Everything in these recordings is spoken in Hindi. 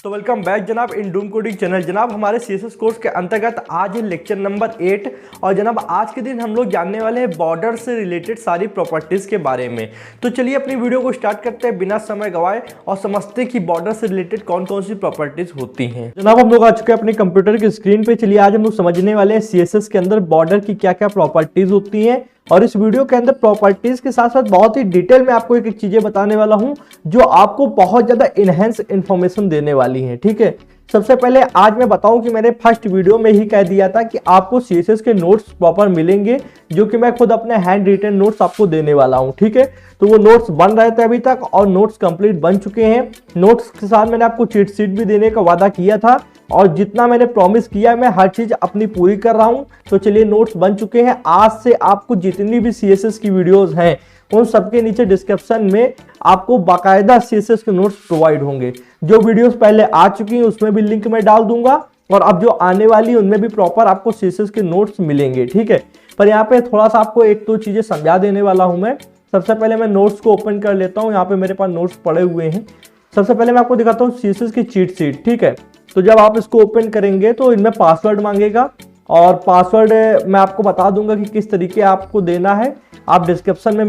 तो वेलकम बैक जनाब इन डूम कोडिंग चैनल। जनाब हमारे सीएसएस कोर्स के अंतर्गत आज है लेक्चर नंबर 8 और जनाब आज के दिन हम लोग जानने वाले हैं बॉर्डर से रिलेटेड सारी प्रॉपर्टीज़ के बारे में। तो चलिए अपनी वीडियो को स्टार्ट करते हैं बिना समय गवाए और समझते हैं कि बॉर्डर से रिलेटेड कौन कौन सी प्रॉपर्टीज़ होती हैं। जनाब हम लोग आ चुके हैं अपने कंप्यूटर की स्क्रीन पर। चलिए आज हम लोग समझने वाले हैं सीएसएस के अंदर बॉर्डर की क्या क्या प्रॉपर्टीज़ होती हैं और इस वीडियो के अंदर प्रॉपर्टीज के साथ साथ बहुत ही डिटेल में आपको एक चीजें बताने वाला हूं जो आपको बहुत ज्यादा इनहेंस इंफॉर्मेशन देने वाली है। ठीक है, सबसे पहले आज मैं बताऊं कि मैंने फर्स्ट वीडियो में ही कह दिया था कि आपको सीएसएस के नोट्स प्रॉपर मिलेंगे जो कि मैं खुद अपने हैंड रिटन नोट्स आपको देने वाला हूं। ठीक है, तो वो नोट्स बन रहे थे अभी तक और नोट्स कंप्लीट बन चुके हैं। नोट्स के साथ मैंने आपको चीट शीट भी देने का वादा किया था और जितना मैंने प्रॉमिस किया मैं हर चीज अपनी पूरी कर रहा हूं। तो चलिए नोट्स बन चुके हैं। आज से आपको जितनी भी सीएसएस की वीडियोस हैं उन सबके नीचे डिस्क्रिप्शन में आपको बाकायदा सीएसएस के नोट्स प्रोवाइड होंगे। जो वीडियोस पहले आ चुकी हैं उसमें भी लिंक मैं डाल दूंगा और अब जो आने वाली उनमें भी प्रॉपर आपको सीएसएस के नोट्स मिलेंगे। ठीक है, पर यहाँ पे थोड़ा सा आपको एक दो चीजें समझा देने वाला हूं मैं। सबसे पहले मैं नोट्स को ओपन कर लेता हूँ। यहाँ पे मेरे पास नोट्स पड़े हुए हैं। सबसे पहले मैं आपको दिखाता हूँ सीएसएस की चीट शीट। ठीक है, तो जब आप इसको ओपन करेंगे तो इनमें पासवर्ड मांगेगा और पासवर्ड मैं आपको बता दूंगा कि किस तरीके आपको देना है। आप डिस्क्रिप्शन में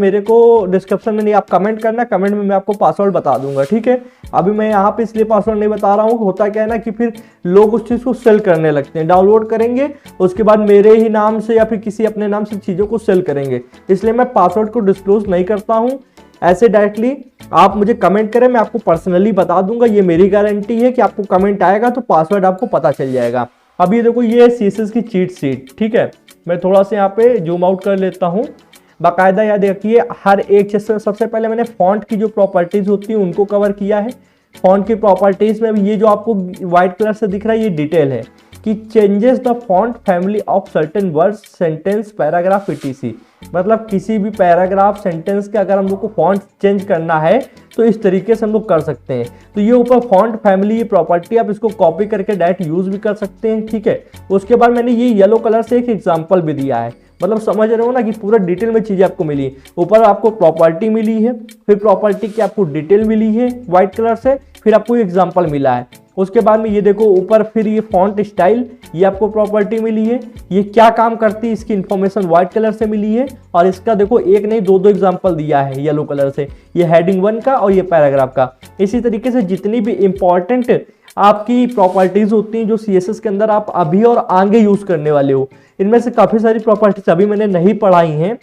नहीं, आप कमेंट करना, कमेंट में मैं आपको पासवर्ड बता दूंगा। ठीक है, अभी मैं यहाँ पे इसलिए पासवर्ड नहीं बता रहा हूँ, होता क्या है ना कि फिर लोग उस चीज़ को सेल करने लगते हैं। डाउनलोड करेंगे उसके बाद मेरे ही नाम से या फिर किसी अपने नाम से चीज़ों को सेल करेंगे, इसलिए मैं पासवर्ड को डिस्क्लोज नहीं करता हूँ। ऐसे डायरेक्टली आप मुझे कमेंट करें, मैं आपको पर्सनली बता दूंगा। ये मेरी गारंटी है कि आपको कमेंट आएगा तो पासवर्ड आपको पता चल जाएगा। अब ये देखो, ये है सीएसएस की चीट शीट। ठीक है, मैं थोड़ा सा यहाँ पे जूम आउट कर लेता हूँ। बाकायदा याद देखिए हर एक चीज। सबसे पहले मैंने फॉन्ट की जो प्रॉपर्टीज होती हैं उनको कवर किया है। फॉन्ट की प्रॉपर्टीज में ये जो आपको व्हाइट कलर से दिख रहा है ये डिटेल है कि changes the font family of certain words, sentence, paragraph etc। मतलब किसी भी पैराग्राफ सेंटेंस के अगर हम लोग को फॉन्ट चेंज करना है तो इस तरीके से हम लोग कर सकते हैं। तो ये ऊपर फॉन्ट फैमिली ये प्रॉपर्टी आप इसको कॉपी करके डायरेक्ट यूज भी कर सकते हैं। ठीक है, उसके बाद मैंने ये येलो कलर से एक एग्जांपल भी दिया है। मतलब समझ रहे हो ना कि पूरा डिटेल में चीजें आपको मिली। ऊपर आपको प्रॉपर्टी मिली है, फिर प्रॉपर्टी की आपको डिटेल मिली है व्हाइट कलर से, फिर आपको एग्जांपल मिला है। उसके बाद में ये देखो ऊपर फिर ये फॉन्ट स्टाइल ये आपको प्रॉपर्टी मिली है। ये क्या काम करती है इसकी इंफॉर्मेशन व्हाइट कलर से मिली है और इसका देखो एक नहीं दो एग्जांपल दिया है येलो कलर से, ये हेडिंग 1 का और ये पैराग्राफ का। इसी तरीके से जितनी भी इंपॉर्टेंट आपकी प्रॉपर्टीज होती हैं जो सीएसएस के अंदर आप अभी और आगे यूज करने वाले हो, इनमें से काफी सारी प्रॉपर्टीज अभी मैंने नहीं पढ़ाई हैं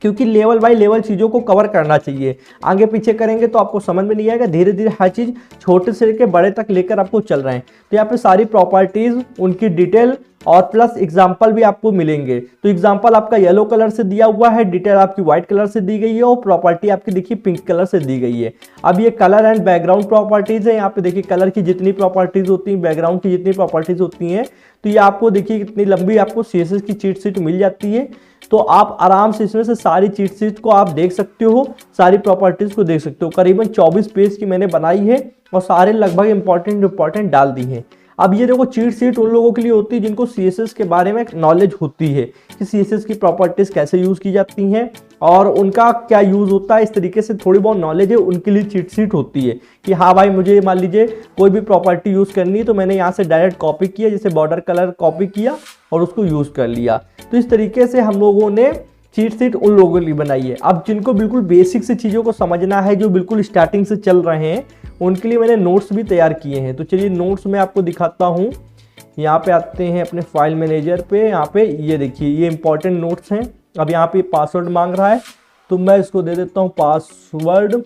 क्योंकि लेवल बाय लेवल चीज़ों को कवर करना चाहिए। आगे पीछे करेंगे तो आपको समझ में नहीं आएगा। धीरे धीरे हर चीज़ छोटे से लेकर बड़े तक लेकर आपको चल रहे हैं। तो यहाँ पे सारी प्रॉपर्टीज उनकी डिटेल और प्लस एग्जाम्पल भी आपको मिलेंगे। तो एग्जाम्पल आपका येलो कलर से दिया हुआ है, डिटेल आपकी व्हाइट कलर से दी गई है और प्रॉपर्टी आपकी देखिए पिंक कलर से दी गई है। अब ये कलर एंड बैकग्राउंड प्रॉपर्टीज है। यहाँ पे देखिए कलर की जितनी प्रॉपर्टीज होती हैं, बैकग्राउंड की जितनी प्रॉपर्टीज होती हैं, तो ये आपको देखिए कितनी लंबी आपको सीएसएस की चीट शीट मिल जाती है। तो आप आराम से इसमें से सारी चीट शीट को आप देख सकते हो, सारी प्रॉपर्टीज को देख सकते हो। करीबन 24 पेज की मैंने बनाई है और सारे लगभग इंपॉर्टेंट डाल दी है। अब ये देखो चीट शीट उन लोगों के लिए होती है जिनको सीएसएस के बारे में नॉलेज होती है कि सीएसएस की प्रॉपर्टीज कैसे यूज की जाती हैं और उनका क्या यूज होता है। इस तरीके से थोड़ी बहुत नॉलेज है उनके लिए चीट शीट होती है कि हाँ भाई मुझे मान लीजिए कोई भी प्रॉपर्टी यूज करनी है तो मैंने यहाँ से डायरेक्ट कॉपी किया, जैसे बॉर्डर कलर कॉपी किया और उसको यूज कर लिया। तो इस तरीके से हम लोगों ने चीट शीट उन लोगों के लिए बनाई है। अब जिनको बिल्कुल बेसिक से चीज़ों को समझना है, जो बिल्कुल स्टार्टिंग से चल रहे हैं, उनके लिए मैंने नोट्स भी तैयार किए हैं। तो चलिए नोट्स में आपको दिखाता हूँ। यहाँ पे आते हैं अपने फाइल मैनेजर पे। यहाँ पे ये देखिए ये इंपॉर्टेंट नोट्स हैं। अब यहाँ पे पासवर्ड मांग रहा है तो मैं इसको दे देता हूँ पासवर्ड।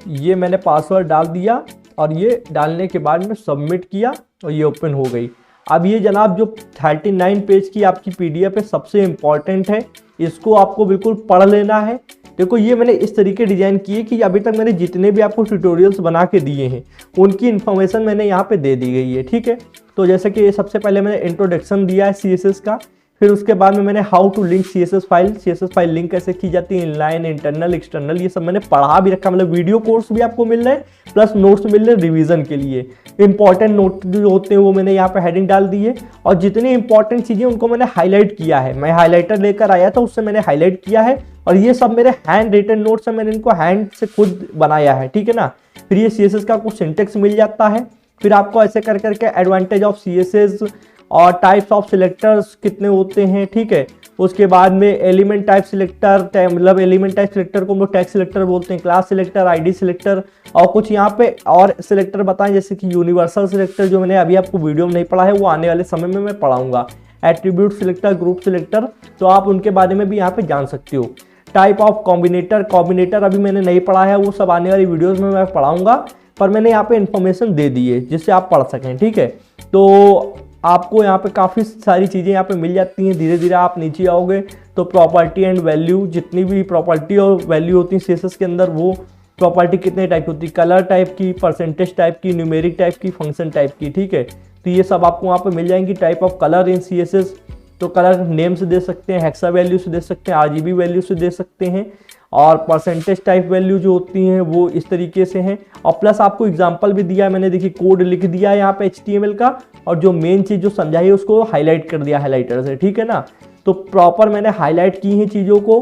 ये मैंने पासवर्ड डाल दिया और ये डालने के बाद में सबमिट किया और ये ओपन हो गई। अब ये जनाब जो 39 पेज की आपकी पीडीएफ है सबसे इम्पॉर्टेंट है, इसको आपको बिल्कुल पढ़ लेना है। देखो ये मैंने इस तरीके डिजाइन किए कि अभी तक मैंने जितने भी आपको ट्यूटोरियल्स बना के दिए हैं उनकी इन्फॉर्मेशन मैंने यहाँ पे दे दी गई है। ठीक है, तो जैसे कि सबसे पहले मैंने इंट्रोडक्शन दिया है सीएसएस का, फिर उसके बाद में मैंने how to link CSS file link कैसे की जाती है, इनलाइन, इंटरनल, एक्सटर्नल, ये सब मैंने पढ़ा भी रखा। मतलब वीडियो कोर्स भी आपको मिल रहे हैं प्लस नोट्स मिल रहे हैं रिवीजन के लिए। इंपॉर्टेंट नोट जो होते हैं वो मैंने यहाँ पे हेडिंग डाल दी है और जितनी इंपॉर्टेंट चीजें उनको मैंने हाईलाइट किया है। मैं हाईलाइटर लेकर आया था, उससे मैंने हाईलाइट किया है और ये सब मेरे हैंड रिटन नोट्स है, मैंने इनको हैंड से खुद बनाया है। ठीक है ना, फिर ये CSS का कुछ सिंटेक्स मिल जाता है। फिर आपको ऐसे कर करके एडवांटेज ऑफ CSS और टाइप्स ऑफ सिलेक्टर्स कितने होते हैं, ठीक है। उसके बाद में एलिमेंट टाइप सिलेक्टर, मतलब एलिमेंट टाइप सिलेक्टर को हम लोग टैग सिलेक्टर बोलते हैं, क्लास सिलेक्टर, आईडी सिलेक्टर, और कुछ यहाँ पे और सिलेक्टर बताएं जैसे कि यूनिवर्सल सिलेक्टर, जो मैंने अभी आपको वीडियो में नहीं पढ़ा है, वो आने वाले समय में मैं पढ़ाऊंगा। एट्रीब्यूट सिलेक्टर, ग्रुप सिलेक्टर, तो आप उनके बारे में भी यहाँ पे जान सकते हो। टाइप ऑफ कॉम्बिनेटर अभी मैंने नहीं पढ़ा है, वो सब आने वाली वीडियोज़ में मैं पढ़ाऊंगा, पर मैंने यहाँ पे इन्फॉर्मेशन दे दी है जिससे आप पढ़ सकें, ठीक है। तो आपको यहाँ पे काफ़ी सारी चीज़ें यहाँ पे मिल जाती हैं। धीरे धीरे आप नीचे आओगे तो प्रॉपर्टी एंड वैल्यू, जितनी भी प्रॉपर्टी और वैल्यू होती है CSS के अंदर, वो प्रॉपर्टी कितने टाइप की होती है, कलर टाइप की, परसेंटेज टाइप की, न्यूमेरिक टाइप की, फंक्शन टाइप की, ठीक है। तो ये सब आपको वहाँ पे मिल जाएंगी। Type of colour in CSS, तो कलर नेम से दे सकते हैं, हेक्सा वैल्यू से दे सकते हैं, RGB वैल्यू से दे सकते हैं, और परसेंटेज टाइप वैल्यू जो होती हैं वो इस तरीके से हैं। और प्लस आपको एग्जांपल भी दिया है मैंने, देखिए कोड लिख दिया है यहाँ पे HTML का, और जो मेन चीज़ जो समझाई है उसको हाईलाइट कर दिया हाईलाइटर से, ठीक है ना। तो प्रॉपर मैंने हाईलाइट की हैं चीज़ों को,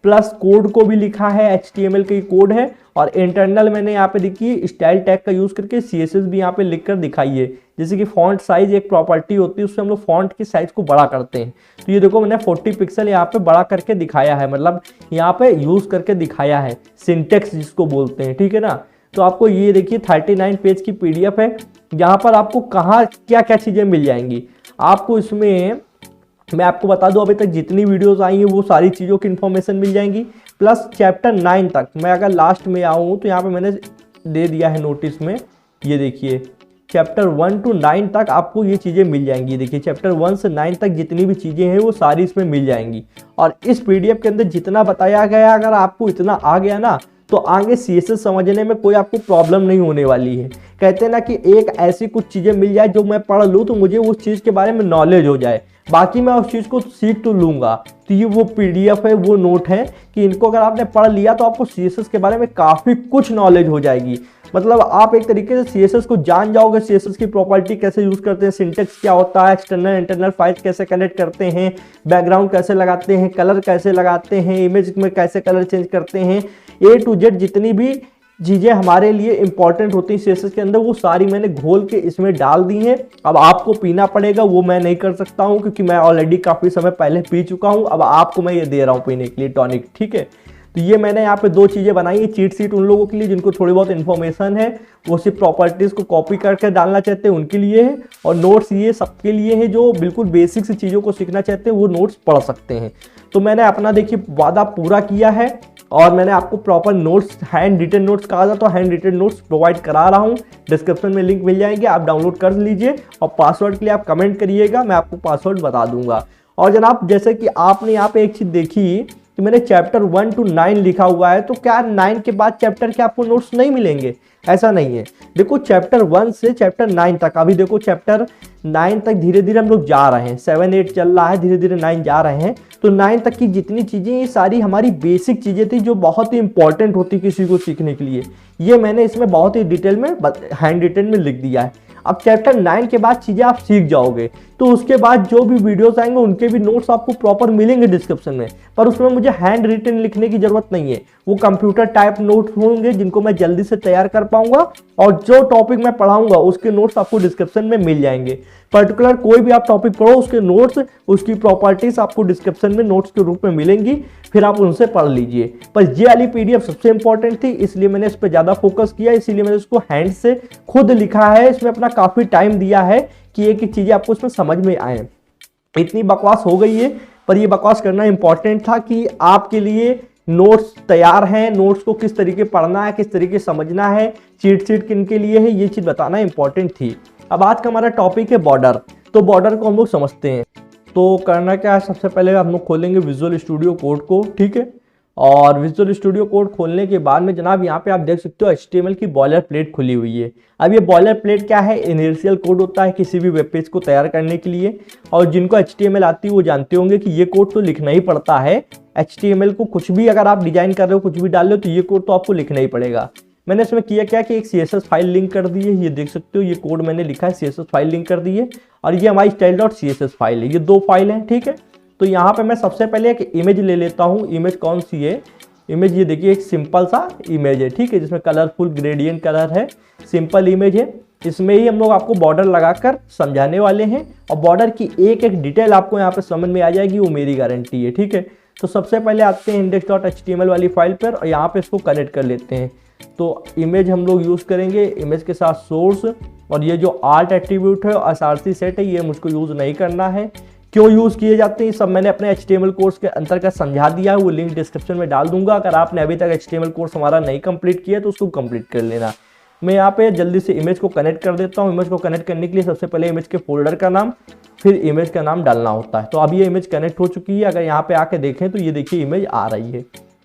प्लस कोड को भी लिखा है, HTML का ही कोड है। और इंटरनल मैंने यहाँ पे देखिए स्टाइल टैग का यूज़ करके CSS भी यहाँ पे लिख कर दिखाई है। जैसे कि फॉन्ट साइज एक प्रॉपर्टी होती है, उससे हम लोग फॉन्ट की साइज को बड़ा करते हैं। तो ये देखो मैंने 40 पिक्सल यहाँ पे बड़ा करके दिखाया है, मतलब यहाँ पे यूज़ करके दिखाया है, सिंटेक्स जिसको बोलते हैं, ठीक है ना। तो आपको ये देखिए 39 पेज की PDF है। यहाँ पर आपको कहाँ क्या क्या चीज़ें मिल जाएंगी आपको इसमें, मैं आपको बता दूं अभी तक जितनी वीडियोस आई हैं वो सारी चीज़ों की इन्फॉर्मेशन मिल जाएंगी। प्लस चैप्टर 9 तक मैं अगर लास्ट में आऊँ तो यहाँ पे मैंने दे दिया है नोटिस में, ये देखिए चैप्टर 1 to 9 तक आपको ये चीज़ें मिल जाएंगी। देखिए चैप्टर 1 से 9 तक जितनी भी चीज़ें हैं वो सारी इसमें मिल जाएंगी। और इस PDF के अंदर जितना बताया गया, अगर आपको इतना आ गया ना, तो आगे CSS समझने में कोई आपको प्रॉब्लम नहीं होने वाली है। कहते हैं ना कि एक ऐसी कुछ चीज़ें मिल जाए जो मैं पढ़ लूँ तो मुझे उस चीज़ के बारे में नॉलेज हो जाए, बाकी मैं उस चीज़ को सीख तो लूँगा। तो ये वो PDF है, वो नोट है कि इनको अगर आपने पढ़ लिया तो आपको CSS के बारे में काफ़ी कुछ नॉलेज हो जाएगी। मतलब आप एक तरीके से CSS को जान जाओगे, CSS की प्रॉपर्टी कैसे यूज़ करते हैं, सिंटेक्स क्या होता है, एक्सटर्नल इंटरनल फाइल कैसे कनेक्ट करते हैं, बैकग्राउंड कैसे लगाते हैं, कलर कैसे लगाते हैं, इमेज में कैसे कलर चेंज करते हैं, A to Z जितनी भी चीज़ें हमारे लिए इंपॉर्टेंट होती हैं CSS के अंदर, वो सारी मैंने घोल के इसमें डाल दी हैं। अब आपको पीना पड़ेगा, वो मैं नहीं कर सकता हूँ क्योंकि मैं ऑलरेडी काफ़ी समय पहले पी चुका हूँ। अब आपको मैं ये दे रहा हूँ पीने के लिए टॉनिक, ठीक है। तो ये मैंने यहाँ पे 2 चीज़ें बनाई है, चीट शीट उन लोगों के लिए जिनको थोड़ी बहुत इन्फॉर्मेशन है, वो सिर्फ प्रॉपर्टीज़ को कॉपी करके डालना चाहते हैं उनके लिए है, और नोट्स ये सबके लिए है जो बिल्कुल बेसिक से चीज़ों को सीखना चाहते हैं, वो नोट्स पढ़ सकते हैं। तो मैंने अपना देखिए वादा पूरा किया है, और मैंने आपको proper notes, handwritten notes कहा था तो हैंड रिटन नोट्स प्रोवाइड करा रहा हूँ। डिस्क्रिप्शन में लिंक मिल जाएंगे, आप डाउनलोड कर लीजिए, और पासवर्ड के लिए आप कमेंट करिएगा, मैं आपको पासवर्ड बता दूंगा। और जनाब जैसे कि आपने यहाँ पे एक चीज़ देखी कि मैंने चैप्टर 1 to 9 लिखा हुआ है, तो क्या 9 के बाद चैप्टर के आपको नोट्स नहीं मिलेंगे? ऐसा नहीं है। देखो चैप्टर 1 से चैप्टर 9 तक, अभी देखो चैप्टर 9 तक धीरे धीरे हम लोग जा रहे हैं, 7 8 चल रहा है, धीरे धीरे 9 जा रहे हैं। तो 9 तक की जितनी चीज़ें, ये सारी हमारी बेसिक चीज़ें थी जो बहुत ही इंपॉर्टेंट होती किसी को सीखने के लिए। ये मैंने इसमें बहुत ही डिटेल में हैंड रिटन में लिख दिया है। अब चैप्टर 9 के बाद चीज़ें आप सीख जाओगे तो उसके बाद जो भी वीडियोस आएंगे उनके भी नोट्स आपको प्रॉपर मिलेंगे डिस्क्रिप्शन में, पर उसमें मुझे हैंड रिटन लिखने की जरूरत नहीं है। वो कंप्यूटर टाइप नोट्स होंगे जिनको मैं जल्दी से तैयार कर पाऊंगा, और जो टॉपिक मैं पढ़ाऊंगा उसके नोट्स आपको डिस्क्रिप्शन में मिल जाएंगे। पर्टिकुलर कोई भी आप टॉपिक पढ़ो, उसके नोट्स, उसकी प्रॉपर्टीज आपको डिस्क्रिप्शन में नोट्स के रूप में मिलेंगी, फिर आप उनसे पढ़ लीजिए। पर ये वाली PDF सबसे इंपॉर्टेंट थी, इसलिए मैंने इस पर ज़्यादा फोकस किया, इसीलिए मैंने इसको हैंड से खुद लिखा है, इसमें अपना काफ़ी टाइम दिया है कि एक एक चीज़ें आपको इसमें समझ में आए। इतनी बकवास हो गई है, पर ये बकवास करना इंपॉर्टेंट था कि आपके लिए नोट्स तैयार हैं, नोट्स को किस तरीके पढ़ना है, किस तरीके समझना है, चीट शीट किन के लिए है, ये चीज़ बताना इंपॉर्टेंट थी। अब आज का हमारा टॉपिक है बॉर्डर। तो बॉर्डर को हम लोग समझते हैं। तो करना क्या है, सबसे पहले हम लोग खोलेंगे विजुअल स्टूडियो कोड को, ठीक है। और विजुअल स्टूडियो कोड खोलने के बाद में जनाब यहाँ पे आप देख सकते हो HTML की बॉयलर प्लेट खुली हुई है। अब ये बॉयलर प्लेट क्या है, इनिशियल कोड होता है किसी भी वेब पेज को तैयार करने के लिए, और जिनको HTML आती है वो जानते होंगे कि ये कोड तो लिखना ही पड़ता है। HTML को कुछ भी अगर आप डिजाइन कर रहे हो, कुछ भी डाल रहे हो, तो ये कोड तो आपको लिखना ही पड़ेगा। मैंने इसमें किया क्या कि एक CSS फाइल लिंक कर दी है, ये देख सकते हो, ये कोड मैंने लिखा है, CSS फाइल लिंक कर दी है, और ये हमारी style.css फाइल है। ये 2 फाइल हैं, ठीक है। तो यहाँ पे मैं सबसे पहले एक इमेज ले लेता हूँ। इमेज कौन सी है, इमेज ये देखिए एक सिंपल सा इमेज है, ठीक है, जिसमें कलरफुल ग्रेडियंट कलर है, सिंपल इमेज है। इसमें ही हम लोग आपको बॉर्डर लगाकर समझाने वाले हैं और बॉर्डर की एक एक डिटेल आपको यहाँ पे समझ में आ जाएगी, वो मेरी गारंटी है, ठीक है। तो सबसे पहले आते हैं index.html वाली फाइल पर और यहाँ पे इसको कनेक्ट कर लेते हैं। तो इमेज हम लोग यूज़ करेंगे, इमेज के साथ सोर्स, और ये जो आर्ट एट्रीब्यूट है और src सेट है ये मुझको यूज़ नहीं करना है। क्यों यूज़ किए जाते हैं सब मैंने अपने HTML कोर्स के अंतर्गत समझा दिया है, वो लिंक डिस्क्रिप्शन में डाल दूंगा। अगर आपने अभी तक HTML कोर्स हमारा नहीं कंप्लीट किया तो उसको कंप्लीट कर लेना। मैं यहाँ पे जल्दी से इमेज को कनेक्ट कर देता हूँ। इमेज को कनेक्ट करने के लिए सबसे पहले इमेज के फोल्डर का नाम फिर इमेज का नाम डालना होता है। तो अब ये इमेज कनेक्ट हो चुकी है। अगर यहाँ पे आके देखें तो ये देखिए इमेज आ रही है,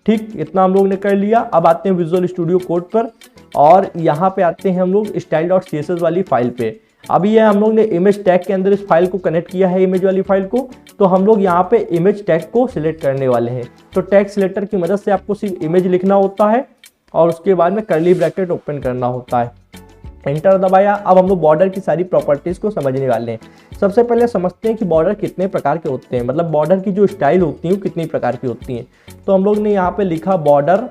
ठीक, इतना हम लोग ने कर लिया। अब आते हैं विजुअल स्टूडियो कोड पर और यहाँ पे आते हैं हम लोग style.css वाली फाइल पे। अभी ये हम लोग ने इमेज टैग के अंदर इस फाइल को कनेक्ट किया है, इमेज वाली फाइल को। तो हम लोग यहाँ पे इमेज टैग को सिलेक्ट करने वाले हैं। तो टैग सिलेक्टर की मदद से आपको सिर्फ इमेज लिखना होता है और उसके बाद में कर्ली ब्रैकेट ओपन करना होता है, एंटर दबाया। अब हम लोग बॉर्डर की सारी प्रॉपर्टीज को समझने वाले हैं। सबसे पहले समझते हैं कि बॉर्डर कितने प्रकार के होते हैं, मतलब बॉर्डर की जो स्टाइल होती है वो कितनी प्रकार की होती हैं। तो हम लोग ने यहाँ पे लिखा बॉर्डर,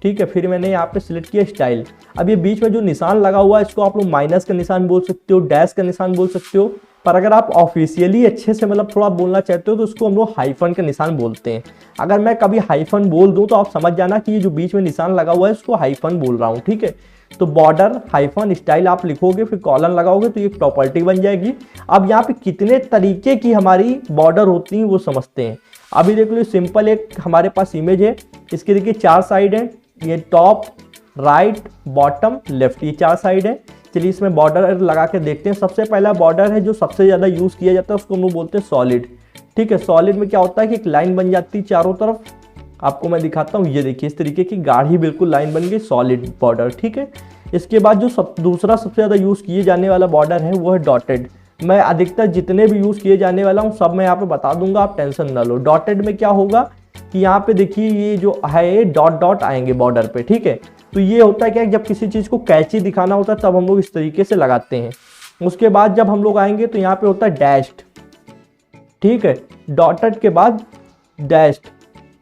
ठीक है, फिर मैंने यहाँ पे सिलेक्ट किया स्टाइल। अब ये बीच में जो निशान लगा हुआ है इसको आप लोग माइनस का निशान बोल सकते हो, डैश का निशान बोल सकते हो, पर अगर आप ऑफिशियली अच्छे से मतलब थोड़ा बोलना चाहते हो तो उसको हम लोग हाइफन का निशान बोलते हैं। अगर मैं कभी हाइफन बोल दूं तो आप समझ जाना कि ये जो बीच में निशान लगा हुआ है उसको हाइफन बोल रहा हूँ, ठीक है। तो बॉर्डर हाइफन स्टाइल आप लिखोगे फिर कॉलन लगाओगे तो ये प्रॉपर्टी बन जाएगी। अब यहाँ पे कितने तरीके की हमारी बॉर्डर होती हैं वो समझते हैं। अभी देख लो सिंपल एक हमारे पास इमेज है, इसके देखिए 4 साइड है, ये टॉप राइट बॉटम लेफ्ट, ये 4 साइड है। चलिए इसमें बॉर्डर लगा के देखते हैं। सबसे पहला बॉर्डर है जो सबसे ज़्यादा यूज़ किया जाता है उसको हम लोग बोलते हैं सॉलिड, ठीक है। सॉलिड में क्या होता है कि एक लाइन बन जाती है चारों तरफ, आपको मैं दिखाता हूँ, ये देखिए इस तरीके की गाढ़ी बिल्कुल लाइन बन गई, सॉलिड बॉर्डर, ठीक है। इसके बाद जो दूसरा सबसे ज़्यादा यूज़ किए जाने वाला बॉर्डर है वो है डॉटेड। मैं अधिकतर जितने भी यूज़ किए जाने वाला हूँ सब मैं यहाँ पे बता दूंगा, आप टेंशन ना लो। डॉटेड में क्या होगा कि यहाँ पे देखिए ये जो है डॉट डॉट आएंगे बॉर्डर पे, ठीक है। तो ये होता है क्या, जब किसी चीज़ को कैची दिखाना होता है तब हम लोग इस तरीके से लगाते हैं। उसके बाद जब हम लोग आएंगे तो यहाँ पे होता है डैश्ड, ठीक है। डॉटेड के बाद डैश्ड,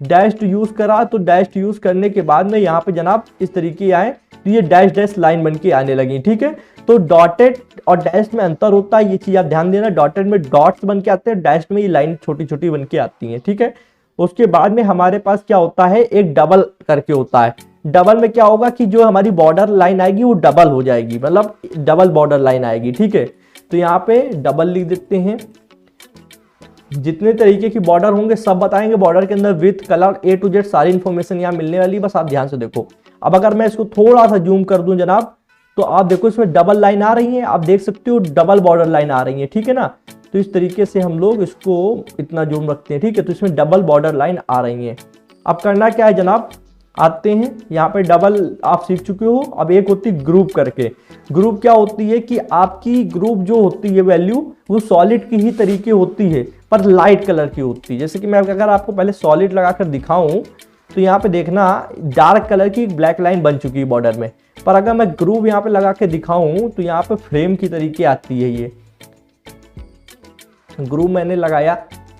डैश्ड यूज़ करा तो डैश्ड यूज़ करने के बाद में यहाँ पे जनाब इस तरीके आए तो ये डैश डैश लाइन बन के आने लगी, ठीक है। तो डॉटेड और डैश में अंतर होता है, ये चीज़ आप ध्यान देना। डॉटेड में डॉट्स बन के आते हैं, डैश में ये लाइन छोटी छोटी बन के आती हैं, ठीक है। उसके बाद में हमारे पास क्या होता है, एक डबल करके होता है। डबल में क्या होगा कि जो हमारी बॉर्डर लाइन आएगी वो डबल हो जाएगी, मतलब डबल बॉर्डर लाइन आएगी, ठीक है। तो यहाँ पे डबल लिख देते हैं। जितने तरीके की बॉर्डर होंगे सब बताएंगे। बॉर्डर के अंदर with colour A to Z सारी इन्फॉर्मेशन यहाँ मिलने वाली, बस आप ध्यान से देखो। अब अगर मैं इसको थोड़ा सा जूम कर दूं जनाब तो आप देखो इसमें डबल लाइन आ रही है, आप देख सकते हो डबल बॉर्डर लाइन आ रही है, ठीक है ना। तो इस तरीके से हम लोग इसको इतना जूम रखते हैं, ठीक है। तो इसमें डबल बॉर्डर लाइन आ रही है। अब करना क्या है जनाब, आते हैं यहाँ पे डबल आप सीख चुके हो। अब एक होती है ग्रुप करके। ग्रुप क्या होती है कि आपकी ग्रुप जो होती है वैल्यू वो सॉलिड की ही तरीके होती है पर लाइट कलर की होती है। जैसे कि मैं अगर आपको पहले सॉलिड लगाकर दिखाऊं तो यहाँ पे देखना डार्क कलर की ब्लैक लाइन बन चुकी है बॉर्डर में, पर अगर मैं ग्रुप यहाँ पे लगा के दिखाऊं तो यहाँ पे फ्रेम की तरीके आती है। ये ग्रुप मैंने लगाया,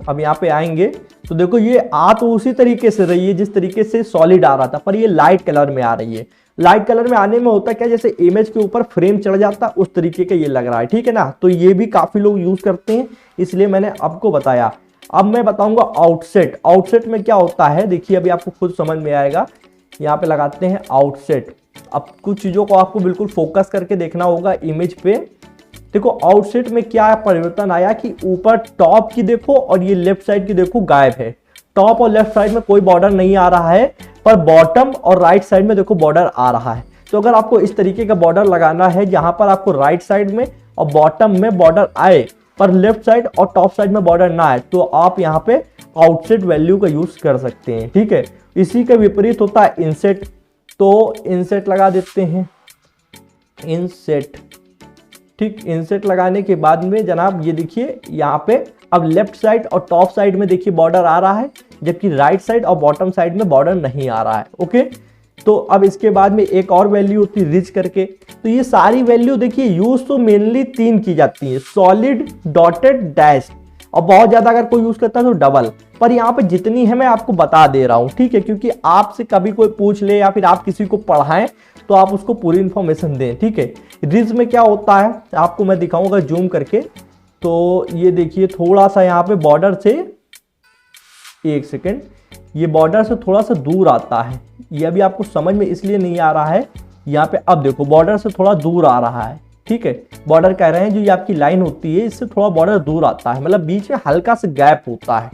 अब यहाँ पे आएंगे तो देखो ये आ तो उसी तरीके से रही है जिस तरीके से सॉलिड आ रहा था, पर ये लाइट कलर में आ रही है। लाइट कलर में आने में होता क्या, जैसे इमेज के ऊपर फ्रेम चढ़ जाता उस तरीके का ये लग रहा है, ठीक है ना। तो ये भी काफी लोग यूज करते हैं, इसलिए मैंने आपको बताया। अब मैं बताऊंगा आउटसेट। आउटसेट में क्या होता है देखिए, अभी आपको खुद समझ में आएगा। यहाँ पे लगाते हैं आउटसेट। अब कुछ चीजों को आपको बिल्कुल फोकस करके देखना होगा इमेज पे। देखो आउटसेट में क्या परिवर्तन आया कि ऊपर टॉप की देखो और ये लेफ्ट साइड की देखो गायब है। टॉप और लेफ्ट साइड में कोई बॉर्डर नहीं आ रहा है, पर बॉटम और राइट साइड में देखो बॉर्डर आ रहा है। तो अगर आपको इस तरीके का बॉर्डर लगाना है जहां पर आपको राइट साइड में और बॉटम में बॉर्डर आए पर लेफ्ट साइड और टॉप साइड में बॉर्डर ना आए, तो आप यहाँ पे आउटसेट वैल्यू का यूज कर सकते हैं, ठीक है। इसी के विपरीत होता है इनसेट। तो इनसेट लगा देते हैं, इनसेट, ठीक। इनसेट लगाने के बाद में जनाब ये देखिए यहाँ पे अब लेफ्ट साइड और टॉप साइड में देखिए बॉर्डर आ रहा है, जबकि राइट साइड और बॉटम साइड में बॉर्डर नहीं आ रहा है, ओके। तो अब इसके बाद में एक और वैल्यू होती है रिज करके। तो ये सारी वैल्यू देखिए यूज तो मेनली 3 की जाती है, सॉलिड, डॉटेड, डैश। और बहुत ज़्यादा अगर कोई यूज़ करता है तो डबल। पर यहाँ पे जितनी है मैं आपको बता दे रहा हूँ, ठीक है, क्योंकि आपसे कभी कोई पूछ ले या फिर आप किसी को पढ़ाएं तो आप उसको पूरी इन्फॉर्मेशन दें, ठीक है। रिज में क्या होता है आपको मैं दिखाऊंगा जूम करके। तो ये देखिए थोड़ा सा यहाँ पे बॉर्डर से, एक सेकेंड, ये बॉर्डर से थोड़ा सा दूर आता है। ये अभी आपको समझ में इसलिए नहीं आ रहा है यहाँ पे, अब देखो बॉर्डर से थोड़ा दूर आ रहा है, ठीक है। बॉर्डर कह रहे हैं जो ये आपकी लाइन होती है इससे थोड़ा बॉर्डर दूर आता है, मतलब बीच में हल्का सा गैप होता है।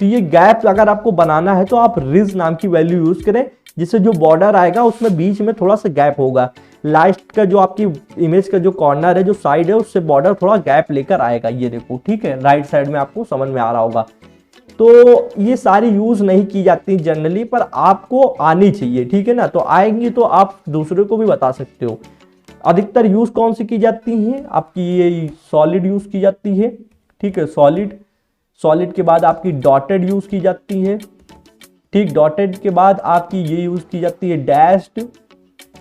तो ये गैप अगर आपको बनाना है तो आप रिज नाम की वैल्यू यूज करें, जिससे जो बॉर्डर आएगा उसमें बीच में थोड़ा सा गैप होगा। लास्ट का जो आपकी इमेज का जो कॉर्नर है, जो साइड है, उससे बॉर्डर थोड़ा गैप लेकर आएगा, ये देखो, ठीक है। राइट साइड में आपको समझ में आ रहा होगा। तो ये सारी यूज नहीं की जाती जनरली, पर आपको आनी चाहिए, ठीक है ना। तो आएंगी तो आप दूसरे को भी बता सकते हो। अधिकतर यूज कौन सी की जाती है आपकी, ये सॉलिड यूज की जाती है, ठीक है। सॉलिड के बाद आपकी डॉटेड यूज की जाती है, ठीक। डॉटेड के बाद आपकी ये यूज की जाती है डैश्ड,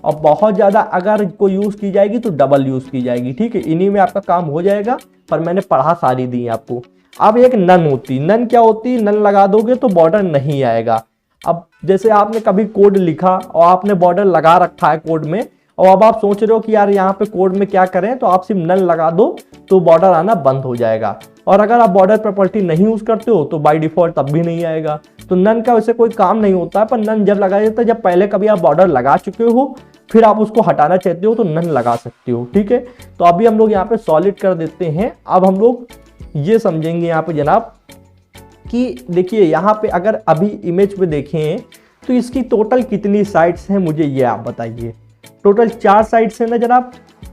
और बहुत ज्यादा अगर कोई यूज की जाएगी तो डबल यूज की जाएगी, ठीक है। इन्हीं में आपका काम हो जाएगा, पर मैंने पढ़ा सारी दी आपको। अब एक नन होती, नन क्या होती है, नन लगा दोगे तो बॉर्डर नहीं आएगा। अब जैसे आपने कभी कोड लिखा और आपने बॉर्डर लगा रखा है कोड में, और अब आप सोच रहे हो कि यार यहाँ पे कोड में क्या करें, तो आप सिर्फ नन लगा दो तो बॉर्डर आना बंद हो जाएगा। और अगर आप बॉर्डर प्रॉपर्टी नहीं यूज करते हो तो बाय डिफॉल्ट तब भी नहीं आएगा। तो नन का वैसे कोई काम नहीं होता है, पर नन जब लगाया जाता है जब पहले कभी आप बॉर्डर लगा चुके हो, फिर आप उसको हटाना चाहते हो तो नन लगा सकते हो, ठीक है। तो अभी हम लोग यहाँ पे सॉलिड कर देते हैं। अब हम लोग ये समझेंगे यहाँ पे जनाब कि देखिए यहाँ पे अगर अभी इमेज पे देखें तो इसकी टोटल कितनी साइड्स हैं, मुझे ये आप बताइए। टोटल 4 साइड्स है ना जनाब।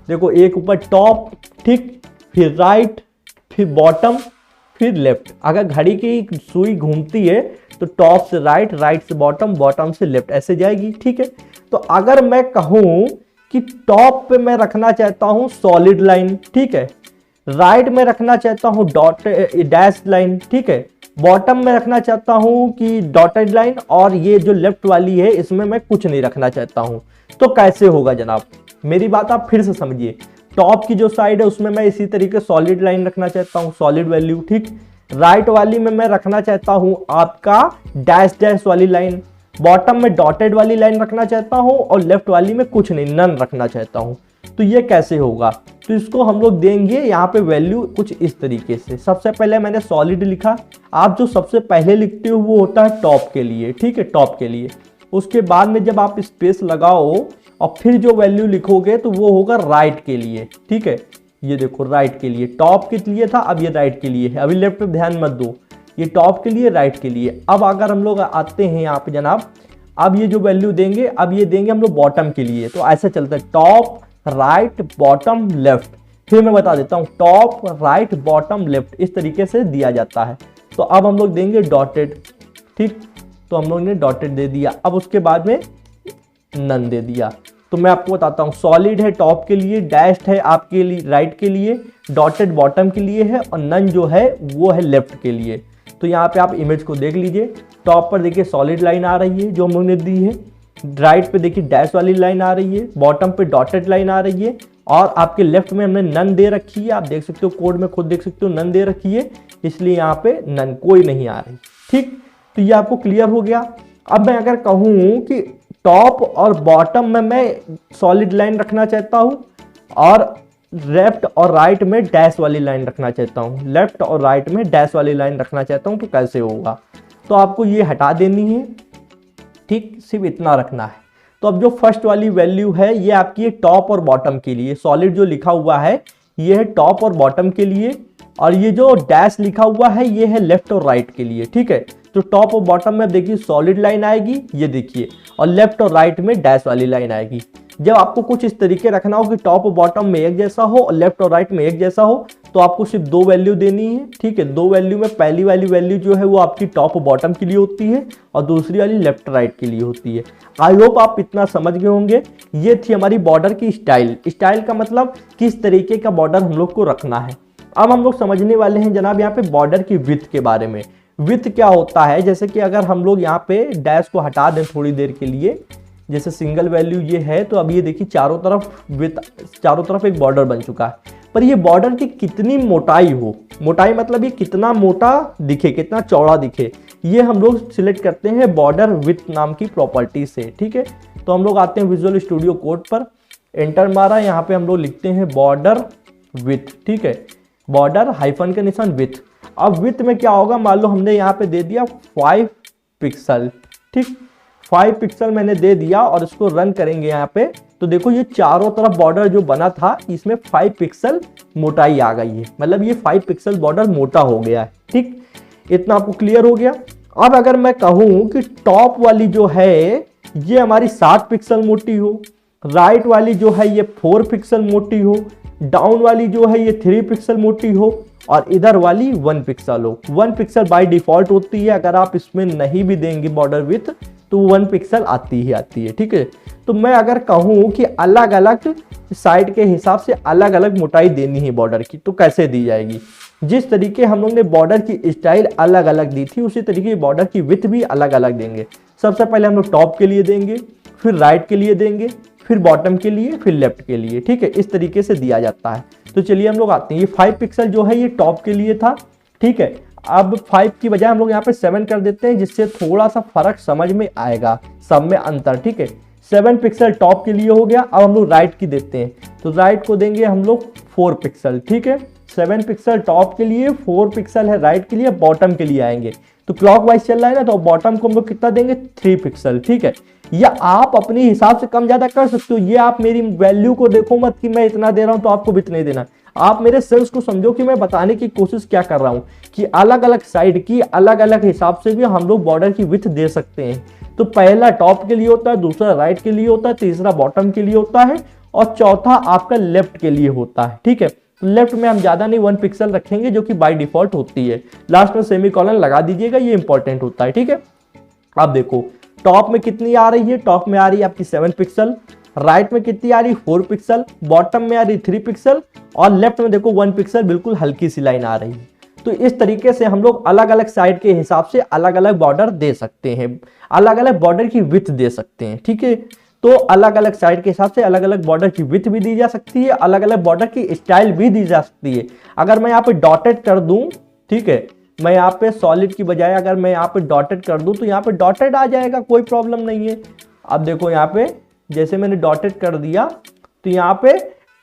देखो एक ऊपर टॉप, ठीक, फिर राइट, फिर बॉटम, फिर लेफ्ट। अगर घड़ी की सुई घूमती है तो टॉप से राइट, राइट से बॉटम, बॉटम से लेफ्ट, ऐसे जाएगी, ठीक है। तो अगर मैं कहूं कि टॉप पे मैं रखना चाहता हूं सॉलिड लाइन, ठीक है, राइट में रखना चाहता हूं डॉट डैश लाइन, ठीक है, बॉटम में रखना चाहता हूं कि डॉटेड लाइन, और ये जो लेफ्ट वाली है इसमें मैं कुछ नहीं रखना चाहता हूं, तो कैसे होगा जनाब। मेरी बात आप फिर से समझिए। टॉप की जो साइड है उसमें मैं इसी तरीके सॉलिड लाइन रखना चाहता हूं, सॉलिड वैल्यू, ठीक। राइट वाली में मैं रखना चाहता हूं आपका डैश डैश वाली लाइन, बॉटम में डॉटेड वाली लाइन रखना चाहता हूं, और लेफ्ट वाली में कुछ नहीं, नन रखना चाहता हूं। तो ये कैसे होगा, तो इसको हम लोग देंगे यहाँ पे वैल्यू कुछ इस तरीके से। सबसे पहले मैंने सॉलिड लिखा, आप जो सबसे पहले लिखते हो वो होता है टॉप के लिए, ठीक है, टॉप के लिए। उसके बाद में जब आप स्पेस लगाओ और फिर जो वैल्यू लिखोगे तो वो होगा राइट के लिए, ठीक है। ये देखो राइट के लिए, टॉप के लिए था, अब ये राइट के लिए है। अभी लेफ्ट पे ध्यान मत दो, ये टॉप के लिए, राइट के लिए। अब अगर हम लोग आते हैं यहाँ पे जनाब, अब ये जो वैल्यू देंगे, अब ये देंगे हम लोग बॉटम के लिए। तो ऐसे चलता है टॉप, राइट, बॉटम, लेफ्ट। फिर मैं बता देता हूँ टॉप, राइट, बॉटम, लेफ्ट, इस तरीके से दिया जाता है। तो अब हम लोग देंगे डॉटेड, ठीक। तो हम लोग ने डॉटेड दे दिया। अब उसके बाद में नन दे दिया। तो मैं आपको बताता हूँ, सॉलिड है टॉप के लिए, डैश्ड है आपके लिए राइट के लिए, डॉटेड बॉटम के लिए है, और नन जो है वो है लेफ्ट के लिए। तो यहाँ पे आप इमेज को देख लीजिए। टॉप पर देखिए सॉलिड लाइन आ रही है जो हम लोग ने दी है, राइट पे देखिए डैश वाली लाइन आ रही है, बॉटम पे डॉटेड लाइन आ रही है, और आपके लेफ्ट में हमने नन दे रखी है। आप देख सकते हो कोड में, खुद देख सकते हो नन दे रखी है, इसलिए यहाँ पे नन कोई नहीं आ रही, ठीक। तो ये आपको क्लियर हो गया। अब मैं अगर कहूँ कि टॉप और बॉटम में मैं सॉलिड लाइन रखना चाहता हूँ, और लेफ्ट और राइट में डैश वाली लाइन रखना चाहता हूँ, लेफ्ट और राइट में डैश वाली लाइन रखना चाहता हूँ, तो कैसे होगा। तो आपको ये हटा देनी है, ठीक, सिर्फ इतना रखना है। तो अब जो फर्स्ट वाली वैल्यू है ये आपकी है टॉप और बॉटम के लिए। सॉलिड जो लिखा हुआ है ये है टॉप और बॉटम के लिए, और ये जो डैश लिखा हुआ है ये है लेफ्ट और राइट के लिए, ठीक है। तो टॉप और बॉटम में देखिए सॉलिड लाइन आएगी, ये देखिए, और लेफ्ट और राइट में डैश वाली लाइन आएगी। जब आपको कुछ इस तरीके रखना हो कि टॉप और बॉटम में एक जैसा हो और लेफ्ट और राइट में एक जैसा हो, तो आपको सिर्फ 2 वैल्यू देनी है, ठीक है। 2 वैल्यू में पहली वाली वैल्यू जो है वो आपकी टॉप और बॉटम के लिए होती है, और दूसरी वाली लेफ्ट राइट के लिए होती है। आई होप आप इतना समझ गए होंगे। ये थी हमारी बॉर्डर की स्टाइल। स्टाइल का मतलब किस तरीके का बॉर्डर हम लोग को रखना है। अब हम लोग समझने वाले हैं जनाब यहाँ पे बॉर्डर की विड्थ के बारे में। विड्थ क्या होता है, जैसे कि अगर हम लोग यहाँ पे डैश को हटा दें थोड़ी देर के लिए, जैसे सिंगल वैल्यू ये है, तो अब ये देखिए चारों तरफ विड्थ, चारों तरफ एक बॉर्डर बन चुका है। पर ये बॉर्डर की कितनी मोटाई हो, मोटाई मतलब ये कितना मोटा दिखे, कितना चौड़ा दिखे, ये हम लोग सिलेक्ट करते हैं बॉर्डर विड्थ नाम की प्रॉपर्टी से। ठीक है, तो हम लोग आते हैं विजुअल स्टूडियो कोड पर, एंटर मारा, यहाँ पे हम लोग लिखते हैं बॉर्डर विड्थ। ठीक है, बॉर्डर हाइफन के निशान विड्थ। अब विड्थ में क्या होगा, मान लो हमने यहाँ पे दे दिया 5 पिक्सल। ठीक, 5 पिक्सल मैंने दे दिया और इसको रन करेंगे यहाँ पे, तो देखो ये चारों तरफ बॉर्डर जो बना था इसमें 5 पिक्सल मोटाई आ गई है, मतलब ये 5 पिक्सल बॉर्डर मोटा हो गया है। ठीक, इतना आपको क्लियर हो गया। अब अगर मैं कहूं कि टॉप वाली जो है ये हमारी 7 पिक्सल मोटी हो, राइट वाली जो है ये 4 पिक्सल मोटी हो, डाउन वाली जो है ये 3 पिक्सल मोटी हो और इधर वाली 1 पिक्सल हो। 1 पिक्सल बाय डिफॉल्ट होती है, अगर आप इसमें नहीं भी देंगे बॉर्डर विड्थ तो 1 पिक्सल आती ही आती है। ठीक है, तो मैं अगर कहूँ कि अलग अलग साइड के हिसाब से अलग अलग मोटाई देनी है बॉर्डर की, तो कैसे दी जाएगी। जिस तरीके हम लोग ने बॉर्डर की स्टाइल अलग अलग दी थी उसी तरीके बॉर्डर की विड्थ भी अलग अलग देंगे। सबसे पहले हम लोग टॉप के लिए देंगे, फिर राइट के लिए देंगे, फिर बॉटम के लिए, फिर लेफ्ट के लिए। ठीक है, इस तरीके से दिया जाता है। तो चलिए हम लोग आते हैं, ये 5 पिक्सल जो है ये टॉप के लिए था। ठीक है, अब 5 की बजाय हम लोग यहाँ पे 7 कर देते हैं, जिससे थोड़ा सा फर्क समझ में आएगा, सब में अंतर। ठीक है, 7 पिक्सल टॉप के लिए हो गया। अब हम लोग राइट की देते हैं, तो राइट को देंगे हम लोग 4 पिक्सल। ठीक है, 7 पिक्सल टॉप के लिए, 4 पिक्सल है राइट के लिए। बॉटम के लिए आएंगे तो क्लॉकवाइज चल रहा है ना, तो बॉटम को हम लोग कितना देंगे, 3 पिक्सल। ठीक है, या आप अपने हिसाब से कम ज्यादा कर सकते हो, ये आप मेरी वैल्यू को देखो मत कि मैं इतना दे रहा हूं तो आपको भी इतना ही देना। आप मेरे सेंस को समझो कि मैं बताने की कोशिश क्या कर रहा हूं कि अलग अलग साइड की अलग अलग हिसाब से भी हम लोग बॉर्डर की विड्थ दे सकते हैं। तो पहला टॉप के लिए होता है, दूसरा राइट के लिए होता है, तीसरा बॉटम के लिए होता है और चौथा आपका लेफ्ट के लिए होता है। ठीक है, तो लेफ्ट में हम ज्यादा नहीं 1 पिक्सल रखेंगे जो कि बाय डिफॉल्ट होती है। लास्ट में सेमीकोलन लगा दीजिएगा, ये इंपॉर्टेंट होता है। ठीक है, अब देखो टॉप में कितनी आ रही है, टॉप में आ रही है आपकी 7 पिक्सल, राइट में कितनी आ रही है 4 पिक्सल, बॉटम में आ रही 3 पिक्सल और लेफ्ट में देखो 1 पिक्सल, बिल्कुल हल्की सी लाइन आ रही है। तो इस तरीके से हम लोग अलग अलग साइड के हिसाब से अलग अलग बॉर्डर दे सकते हैं, अलग अलग बॉर्डर की विड्थ दे सकते हैं। ठीक है, तो अलग अलग साइड के हिसाब से अलग अलग बॉर्डर की विड्थ भी दी जा सकती है, अलग अलग बॉर्डर की स्टाइल भी दी जा सकती है। अगर मैं यहाँ पे डॉटेड कर दूं, ठीक है, मैं यहाँ पे सॉलिड की बजाय अगर मैं यहाँ पे डॉटेड कर दूं तो यहाँ पे डॉटेड आ जाएगा, कोई प्रॉब्लम नहीं है। अब देखो यहाँ पे जैसे मैंने डॉटेड कर दिया तो यहाँ पे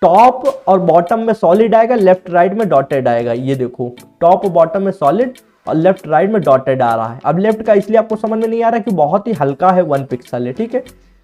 टॉप और बॉटम में सॉलिड आएगा, लेफ्ट राइट में डॉटेड आएगा। ये देखो टॉप और बॉटम में सॉलिड और लेफ्ट राइट में डॉटेड आ रहा है। अब लेफ्ट का इसलिए आपको समझ में नहीं आ रहा कि बहुत ही हल्का है, 1 पिक्सल है। ठीक है,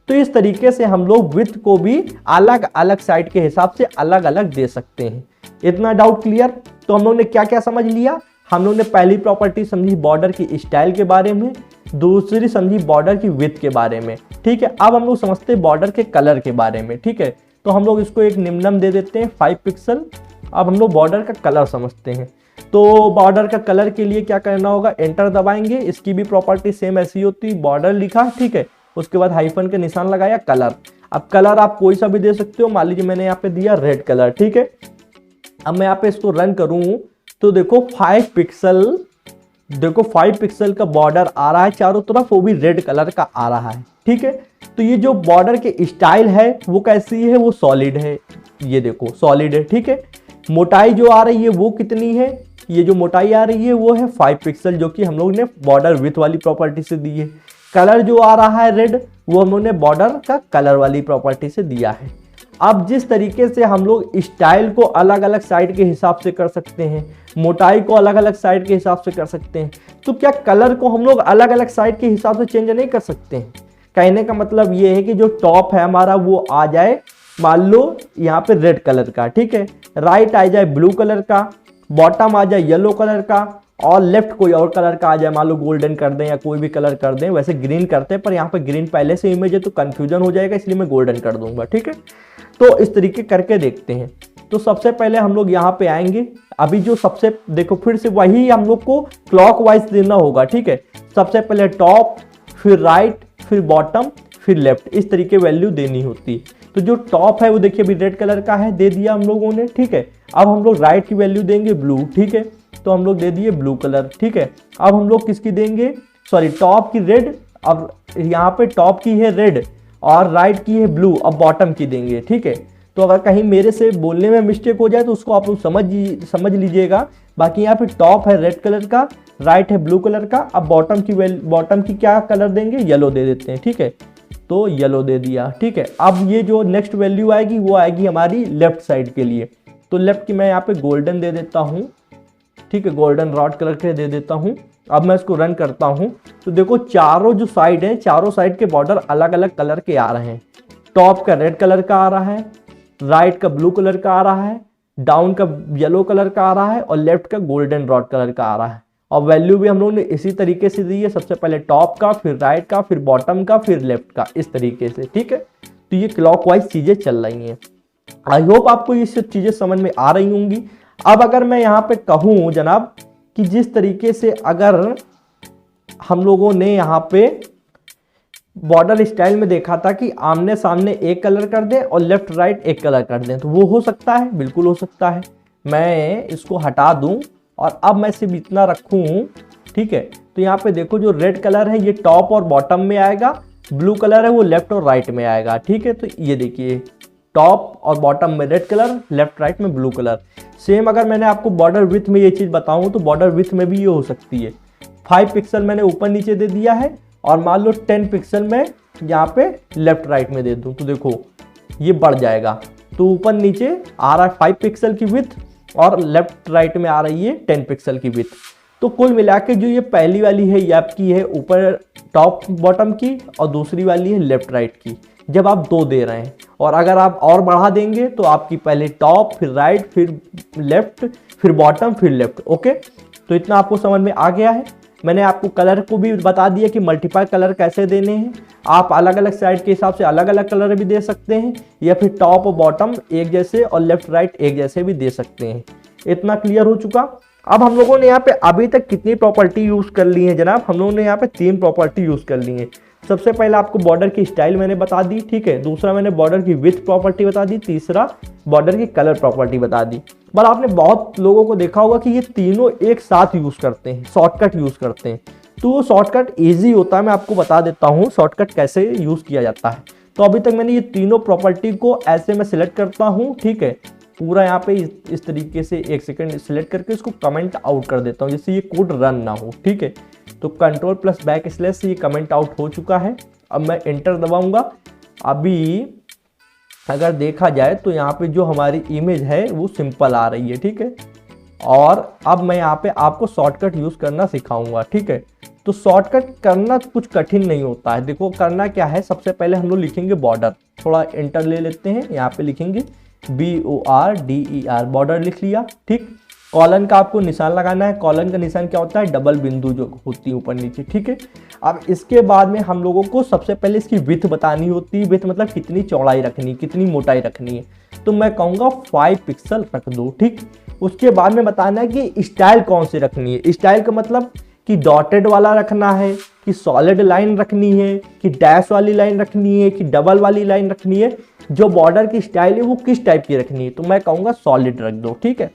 तो इस तरीके से हम लोग विड्थ को भी अलग अलग साइड के हिसाब से अलग अलग दे सकते हैं। इतना डाउट क्लियर। तो हम लोग ने क्या क्या समझ लिया, हम लोग ने पहली प्रॉपर्टी समझी बॉर्डर की स्टाइल के बारे में, दूसरी समझी बॉर्डर की विड्थ के बारे में। ठीक है, अब हम लोग समझते हैं बॉर्डर के कलर के बारे में। ठीक है, तो हम लोग इसको एक निम्नम दे देते हैं 5 पिक्सल। अब हम लोग बॉर्डर का कलर समझते हैं। तो बॉर्डर का कलर के लिए क्या करना होगा, एंटर दबाएंगे। इसकी भी प्रॉपर्टी सेम ऐसी होती, बॉर्डर लिखा, ठीक है, उसके बाद हाइफन के निशान लगाया, कलर। अब कलर आप कोई सा भी दे सकते हो, मान लीजिए मैंने यहाँ पे दिया रेड कलर। ठीक है, अब मैं यहाँ पे इसको रन करूं तो देखो 5 पिक्सल, देखो 5 पिक्सल का बॉर्डर आ रहा है चारों तरफ, वो भी रेड कलर का आ रहा है। ठीक है, तो ये जो बॉर्डर के स्टाइल है वो कैसी है, वो सॉलिड है। ये देखो सॉलिड है। ठीक है, मोटाई जो आ रही है वो कितनी है, ये जो मोटाई आ रही है वो है 5 पिक्सल, जो कि हम लोग ने बॉर्डर विड्थ वाली प्रॉपर्टी से दी है। कलर जो आ रहा है रेड, वो हम लोग ने बॉर्डर का कलर वाली प्रॉपर्टी से दिया है। अब जिस तरीके से हम लोग स्टाइल को अलग अलग साइड के हिसाब से कर सकते हैं, मोटाई को अलग अलग साइड के हिसाब से कर सकते हैं, तो क्या कलर को हम लोग अलग अलग साइड के हिसाब से चेंज नहीं कर सकते हैं। कहने का मतलब ये है कि जो टॉप है हमारा वो आ जाए मान लो यहाँ पे रेड कलर का, ठीक है, राइट आ जाए ब्लू कलर का, बॉटम आ जाए येलो कलर का और लेफ्ट कोई और कलर का आ जाए, मान लो गोल्डन कर दें या कोई भी कलर कर दें। वैसे ग्रीन करते हैं पर यहाँ पे ग्रीन पहले से इमेज है तो कंफ्यूजन हो जाएगा, इसलिए मैं गोल्डन कर दूंगा। ठीक है, तो इस तरीके करके देखते हैं। तो सबसे पहले हम लोग यहाँ पे आएंगे। अभी जो सबसे देखो फिर से वही हम लोग को क्लॉकवाइज देना होगा। ठीक है, सबसे पहले टॉप, फिर राइट, फिर बॉटम, फिर लेफ्ट, इस तरीके वैल्यू देनी होती है। तो जो टॉप है वो देखिए अभी रेड कलर का है, दे दिया हम लोगों ने। ठीक है, अब हम लोग राइट की वैल्यू देंगे ब्लू। ठीक है, तो हम लोग दे दिए ब्लू कलर। ठीक है, अब हम लोग किसकी देंगे, सॉरी टॉप की रेड, अब यहाँ पे टॉप की है रेड और राइट की है ब्लू, अब बॉटम की देंगे। ठीक है, तो अगर कहीं मेरे से बोलने में मिस्टेक हो जाए तो उसको आप लोग समझ लीजिएगा। बाकी यहाँ पे टॉप है रेड कलर का, राइट है ब्लू कलर का। अब बॉटम की क्या कलर देंगे, येलो दे देते हैं, ठीक है, तो येलो दे दिया, ठीक है। अब ये जो नेक्स्ट वैल्यू आएगी वो आएगी हमारी लेफ्ट साइड के लिए, तो लेफ्ट की मैं यहाँ पे गोल्डन दे देता हूँ, ठीक है, गोल्डन रॉड कलर के दे देता हूँ। अब मैं इसको रन करता हूँ तो देखो चारों जो साइड है, चारों साइड के बॉर्डर अलग अलग कलर के आ रहे हैं। टॉप का रेड कलर का आ रहा है, राइट का ब्लू कलर का आ रहा है, डाउन का येलो कलर का आ रहा है और लेफ्ट का गोल्डन रॉड कलर का आ रहा है। और वैल्यू भी हम लोगों ने इसी तरीके से दी है, सबसे पहले टॉप का, फिर राइट का, फिर बॉटम का, फिर लेफ्ट का, इस तरीके से, ठीक है। तो ये क्लॉकवाइज चीजें चल रही हैं। आई होप आपको ये सब चीजें समझ में आ रही होंगी। अब अगर मैं यहाँ पे कहूँ जनाब कि जिस तरीके से अगर हम लोगों ने यहाँ पे बॉर्डर स्टाइल में देखा था कि आमने सामने एक कलर कर दें और लेफ्ट राइट एक कलर कर दें, तो वो हो सकता है, बिल्कुल हो सकता है। मैं इसको हटा दूं और अब मैं सिर्फ इतना रखूं, ठीक है। तो यहाँ पे देखो जो रेड कलर है ये टॉप और बॉटम में आएगा, ब्लू कलर है वो लेफ्ट और राइट में आएगा, ठीक है। तो ये देखिए टॉप और बॉटम में रेड कलर, लेफ्ट राइट में ब्लू कलर। सेम अगर मैंने आपको बॉर्डर विड्थ में ये चीज़ बताऊँ तो बॉर्डर विड्थ में भी ये हो सकती है। 5 पिक्सल मैंने ऊपर नीचे दे दिया है और मान लो 10 पिक्सल में यहाँ पे लेफ्ट राइट में दे दूं तो देखो ये बढ़ जाएगा। तो ऊपर नीचे आ रहा है 5 पिक्सल की विड्थ और लेफ्ट राइट में आ रही है 10 पिक्सल की विड्थ। तो कुल मिला के जो ये पहली वाली है ये आपकी है ऊपर टॉप बॉटम की और दूसरी वाली है लेफ्ट राइट की, जब आप 2 दे रहे हैं। और अगर आप और बढ़ा देंगे तो आपकी पहले टॉप, फिर राइट, फिर लेफ्ट, फिर बॉटम, फिर लेफ्ट। ओके, तो इतना आपको समझ में आ गया है। मैंने आपको कलर को भी बता दिया कि मल्टीपल कलर कैसे देने हैं। आप अलग अलग साइड के हिसाब से अलग अलग कलर भी दे सकते हैं, या फिर टॉप और बॉटम एक जैसे और लेफ्ट राइट एक जैसे भी दे सकते हैं। इतना क्लियर हो चुका। अब हम लोगों ने यहाँ पे अभी तक कितनी प्रॉपर्टी यूज कर ली है जनाब, हम लोगों ने यहाँ पे 3 प्रॉपर्टी यूज कर ली है। सबसे पहले आपको बॉर्डर की स्टाइल मैंने बता दी, ठीक है। दूसरा मैंने बॉर्डर की विड्थ प्रॉपर्टी बता दी। तीसरा बॉर्डर की कलर प्रॉपर्टी बता दी। पर आपने बहुत लोगों को देखा होगा कि ये तीनों एक साथ यूज करते हैं, शॉर्टकट यूज करते हैं। तो वो शॉर्टकट ईजी होता है, मैं आपको बता देता हूँ शॉर्टकट कैसे यूज किया जाता है। तो अभी तक मैंने ये तीनों प्रॉपर्टी को ऐसे मैं सिलेक्ट करता हूँ, ठीक है। पूरा यहाँ पे इस तरीके से 1 सेकंड सिलेक्ट करके इसको कमेंट आउट कर देता हूँ, जिससे ये कोड रन ना हो, ठीक है। तो कंट्रोल+बैक/ से ये कमेंट आउट हो चुका है। अब मैं एंटर दबाऊंगा। अभी अगर देखा जाए तो यहाँ पे जो हमारी इमेज है वो सिंपल आ रही है, ठीक है। और अब मैं यहाँ पे आपको शॉर्टकट यूज करना सिखाऊंगा, ठीक है। तो शॉर्टकट करना कुछ कठिन नहीं होता है। देखो करना क्या है, सबसे पहले हम लोग लिखेंगे बॉर्डर, थोड़ा एंटर ले लेते हैं। यहाँ पे लिखेंगे BORDER, बॉर्डर लिख लिया, ठीक। कॉलन का आपको निशान लगाना है। कॉलन का निशान क्या होता है, डबल बिंदु जो होती है ऊपर नीचे, ठीक है। अब इसके बाद में हम लोगों को सबसे पहले इसकी विड्थ बतानी होती है। विड्थ मतलब कितनी चौड़ाई रखनी है, कितनी मोटाई रखनी है। तो मैं कहूँगा 5 पिक्सल रख दो, ठीक। उसके बाद में बताना है कि स्टाइल कौन सी रखनी है। स्टाइल का मतलब कि डॉटेड वाला रखना है, कि सॉलिड लाइन रखनी है, कि डैश वाली लाइन रखनी है, कि डबल वाली लाइन रखनी है। जो बॉर्डर की स्टाइल है वो किस टाइप की रखनी है, तो मैं कहूँगा सॉलिड रख दो, ठीक है।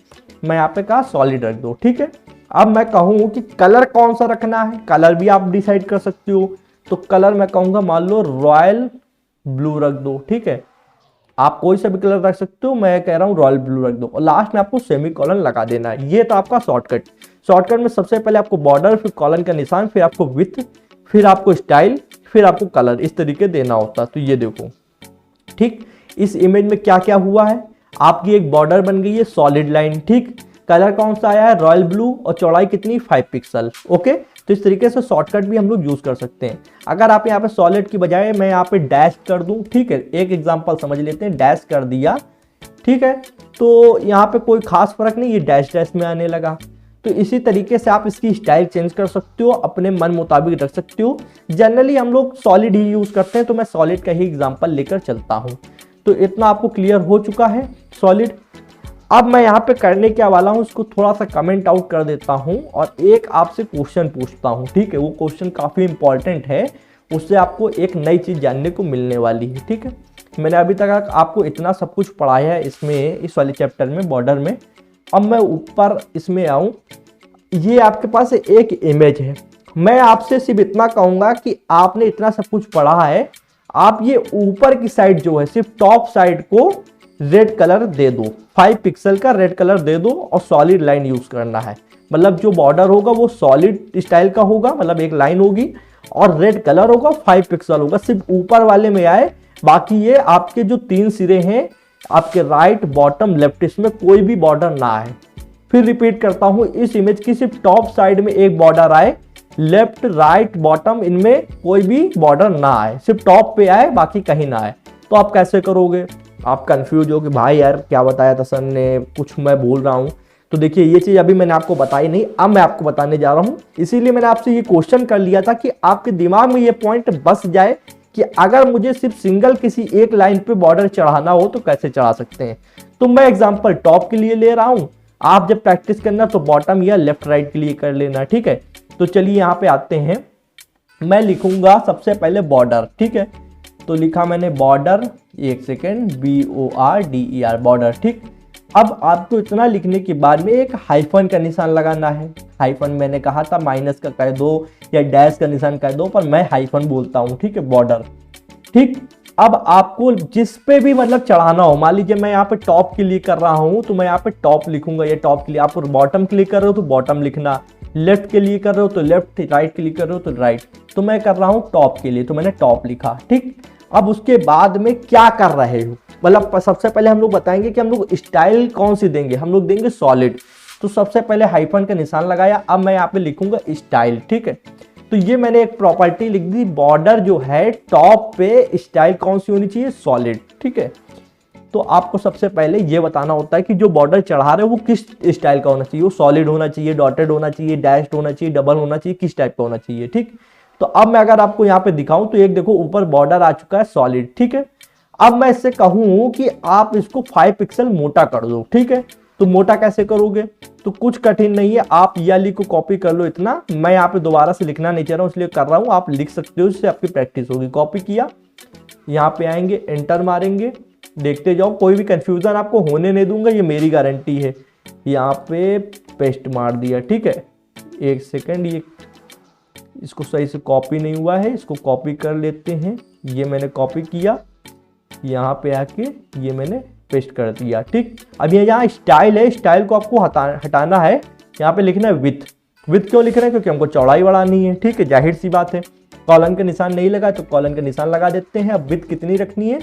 मैं यहाँ पे कहा सॉलिड रख दो, ठीक है। अब मैं कहूँ कि कलर कौन सा रखना है, कलर भी आप डिसाइड कर सकते हो। तो कलर मैं कहूँगा मान लो रॉयल ब्लू रख दो, ठीक है। आप कोई सा भी कलर रख सकते हो, मैं कह रहा हूँ रॉयल ब्लू रख दो। और लास्ट में आपको सेमीकोलन लगा देना है। ये तो आपका शॉर्टकट। शॉर्टकट में सबसे पहले आपको बॉर्डर, फिर कॉलन का निशान, फिर आपको विड्थ, फिर आपको स्टाइल, फिर आपको कलर, इस तरीके देना होता है। तो ये देखो, ठीक। इस इमेज में क्या क्या हुआ है, आपकी एक बॉर्डर बन गई है सॉलिड लाइन, ठीक। कलर कौन सा आया है, रॉयल ब्लू, और चौड़ाई कितनी, 5 पिक्सल। ओके, तो इस तरीके से शॉर्टकट भी हम लोग यूज कर सकते हैं। अगर आप यहाँ पे सॉलिड की बजाय मैं यहाँ पे डैश कर दूं, ठीक है। एक एग्जांपल समझ लेते हैं, डैश कर दिया, ठीक है। तो यहाँ पे कोई खास फर्क नहीं, ये डैश डैश में आने लगा। तो इसी तरीके से आप इसकी स्टाइल चेंज कर सकते हो, अपने मन मुताबिक रख सकते हो। जनरली हम लोग सॉलिड ही यूज करते हैं, तो मैं सॉलिड का ही एग्जाम्पल लेकर चलता हूँ। तो इतना आपको क्लियर हो चुका है सॉलिड। अब मैं यहाँ पे करने क्या वाला हूँ, इसको थोड़ा सा कमेंट आउट कर देता हूँ और एक आपसे क्वेश्चन पूछता हूँ, ठीक है। वो क्वेश्चन काफ़ी इंपॉर्टेंट है, उससे आपको एक नई चीज़ जानने को मिलने वाली है, ठीक है। मैंने अभी तक आपको इतना सब कुछ पढ़ाया है इसमें, इस वाले चैप्टर में, बॉर्डर में। अब मैं ऊपर इसमें आऊँ, ये आपके पास एक इमेज है। मैं आपसे सिर्फ इतना कहूँगा कि आपने इतना सब कुछ पढ़ा है, आप ये ऊपर की साइड जो है, सिर्फ टॉप साइड को रेड कलर दे दो, 5 पिक्सल का रेड कलर दे दो और सॉलिड लाइन यूज करना है। मतलब जो बॉर्डर होगा वो सॉलिड स्टाइल का होगा, मतलब एक लाइन होगी और रेड कलर होगा, 5 पिक्सल होगा, सिर्फ ऊपर वाले में आए, बाकी ये आपके जो 3 सिरे हैं आपके राइट बॉटम लेफ्ट इसमें कोई भी बॉर्डर ना आए। फिर रिपीट करता हूं, इस इमेज की सिर्फ टॉप साइड में एक बॉर्डर आए, लेफ्ट राइट बॉटम इनमें कोई भी बॉर्डर ना आए, सिर्फ टॉप पे आए बाकी कहीं ना आए। तो आप कैसे करोगे? आप कंफ्यूज हो कि भाई यार क्या बताया था सर ने, कुछ मैं भूल रहा हूं। तो देखिए ये चीज अभी मैंने आपको बताई नहीं, अब मैं आपको बताने जा रहा हूं। इसीलिए मैंने आपसे ये क्वेश्चन कर लिया था कि आपके दिमाग में ये पॉइंट बस जाए कि अगर मुझे सिर्फ सिंगल किसी एक लाइन पे बॉर्डर चढ़ाना हो तो कैसे चढ़ा सकते हैं। तो मैं एग्जांपल टॉप के लिए ले रहा हूं, आप जब प्रैक्टिस करना तो बॉटम या लेफ्ट राइट के लिए कर लेना, ठीक है। तो चलिए यहाँ पे आते हैं, मैं लिखूंगा सबसे पहले बॉर्डर, ठीक है। तो लिखा मैंने बॉर्डर, एक सेकेंड, BORDER बॉर्डर, ठीक। अब आपको इतना लिखने के बाद में एक हाइफन का निशान लगाना है। हाइफन मैंने कहा था माइनस का कर दो या डैश का निशान कर दो, पर मैं हाइफन बोलता हूं, ठीक है, बॉर्डर, ठीक। अब आपको जिस पे भी मतलब चढ़ाना हो, मान लीजिए मैं यहाँ पे टॉप के लिए कर रहा हूं तो मैं यहाँ पे टॉप लिखूंगा, ये टॉप के लिए। आप बॉटम के लिए कर रहे हो तो बॉटम लिखना, लेफ्ट के लिए कर रहे हो तो लेफ्ट, राइट के लिए कर रहे हो तो राइट। तो मैं कर रहा हूं टॉप के लिए तो मैंने टॉप लिखा, ठीक। अब उसके बाद में क्या कर रहे हो, मतलब सबसे पहले हम लोग बताएंगे कि हम लोग स्टाइल कौन सी देंगे, हम लोग देंगे सॉलिड। तो सबसे पहले हाइफन का निशान लगाया, अब मैं यहाँ पे लिखूंगा स्टाइल, ठीक है। तो ये मैंने एक प्रॉपर्टी लिख दी, बॉर्डर जो है टॉप पे स्टाइल कौन सी होनी चाहिए, सॉलिड, ठीक है। तो आपको सबसे पहले ये बताना होता है कि जो बॉर्डर चढ़ा रहे हो वो किस स्टाइल का होना चाहिए, वो सॉलिड होना चाहिए, डॉटेड होना चाहिए, डैश्ड होना चाहिए, डबल होना चाहिए, किस टाइप का होना चाहिए, ठीक। तो अब मैं अगर आपको यहाँ पे दिखाऊं तो एक देखो ऊपर बॉर्डर आ चुका है सॉलिड, ठीक है। अब मैं इससे कहूं कि आप इसको 5 पिक्सल मोटा कर दो, ठीक है। तो मोटा कैसे करोगे? तो कुछ कठिन नहीं है, आप याली को कॉपी कर लो इतना, मैं यहाँ पे दोबारा से लिखना नहीं चाह रहा हूँ इसलिए कर रहा हूँ, आप लिख सकते हो, इससे आपकी प्रैक्टिस होगी। कॉपी किया, यहाँ पे आएंगे, एंटर मारेंगे, देखते जाओ, कोई भी कंफ्यूजन आपको होने नहीं दूंगा, ये मेरी गारंटी है। यहाँ पे पेस्ट मार दिया, ठीक है। एक सेकेंड, ये इसको सही से कॉपी नहीं हुआ है, इसको कॉपी कर लेते हैं। ये मैंने कॉपी किया, यहाँ पे आके ये मैंने पेस्ट कर दिया, ठीक। अब ये यहाँ स्टाइल है, स्टाइल को आपको हटाना है, यहाँ पे लिखना है विथ। विथ क्यों लिख रहे हैं? क्योंकि हमको चौड़ाई बढ़ानी है, ठीक है, जाहिर सी बात है। कॉलन का निशान नहीं लगा तो कॉलन का निशान लगा देते हैं। अब विथ कितनी रखनी है?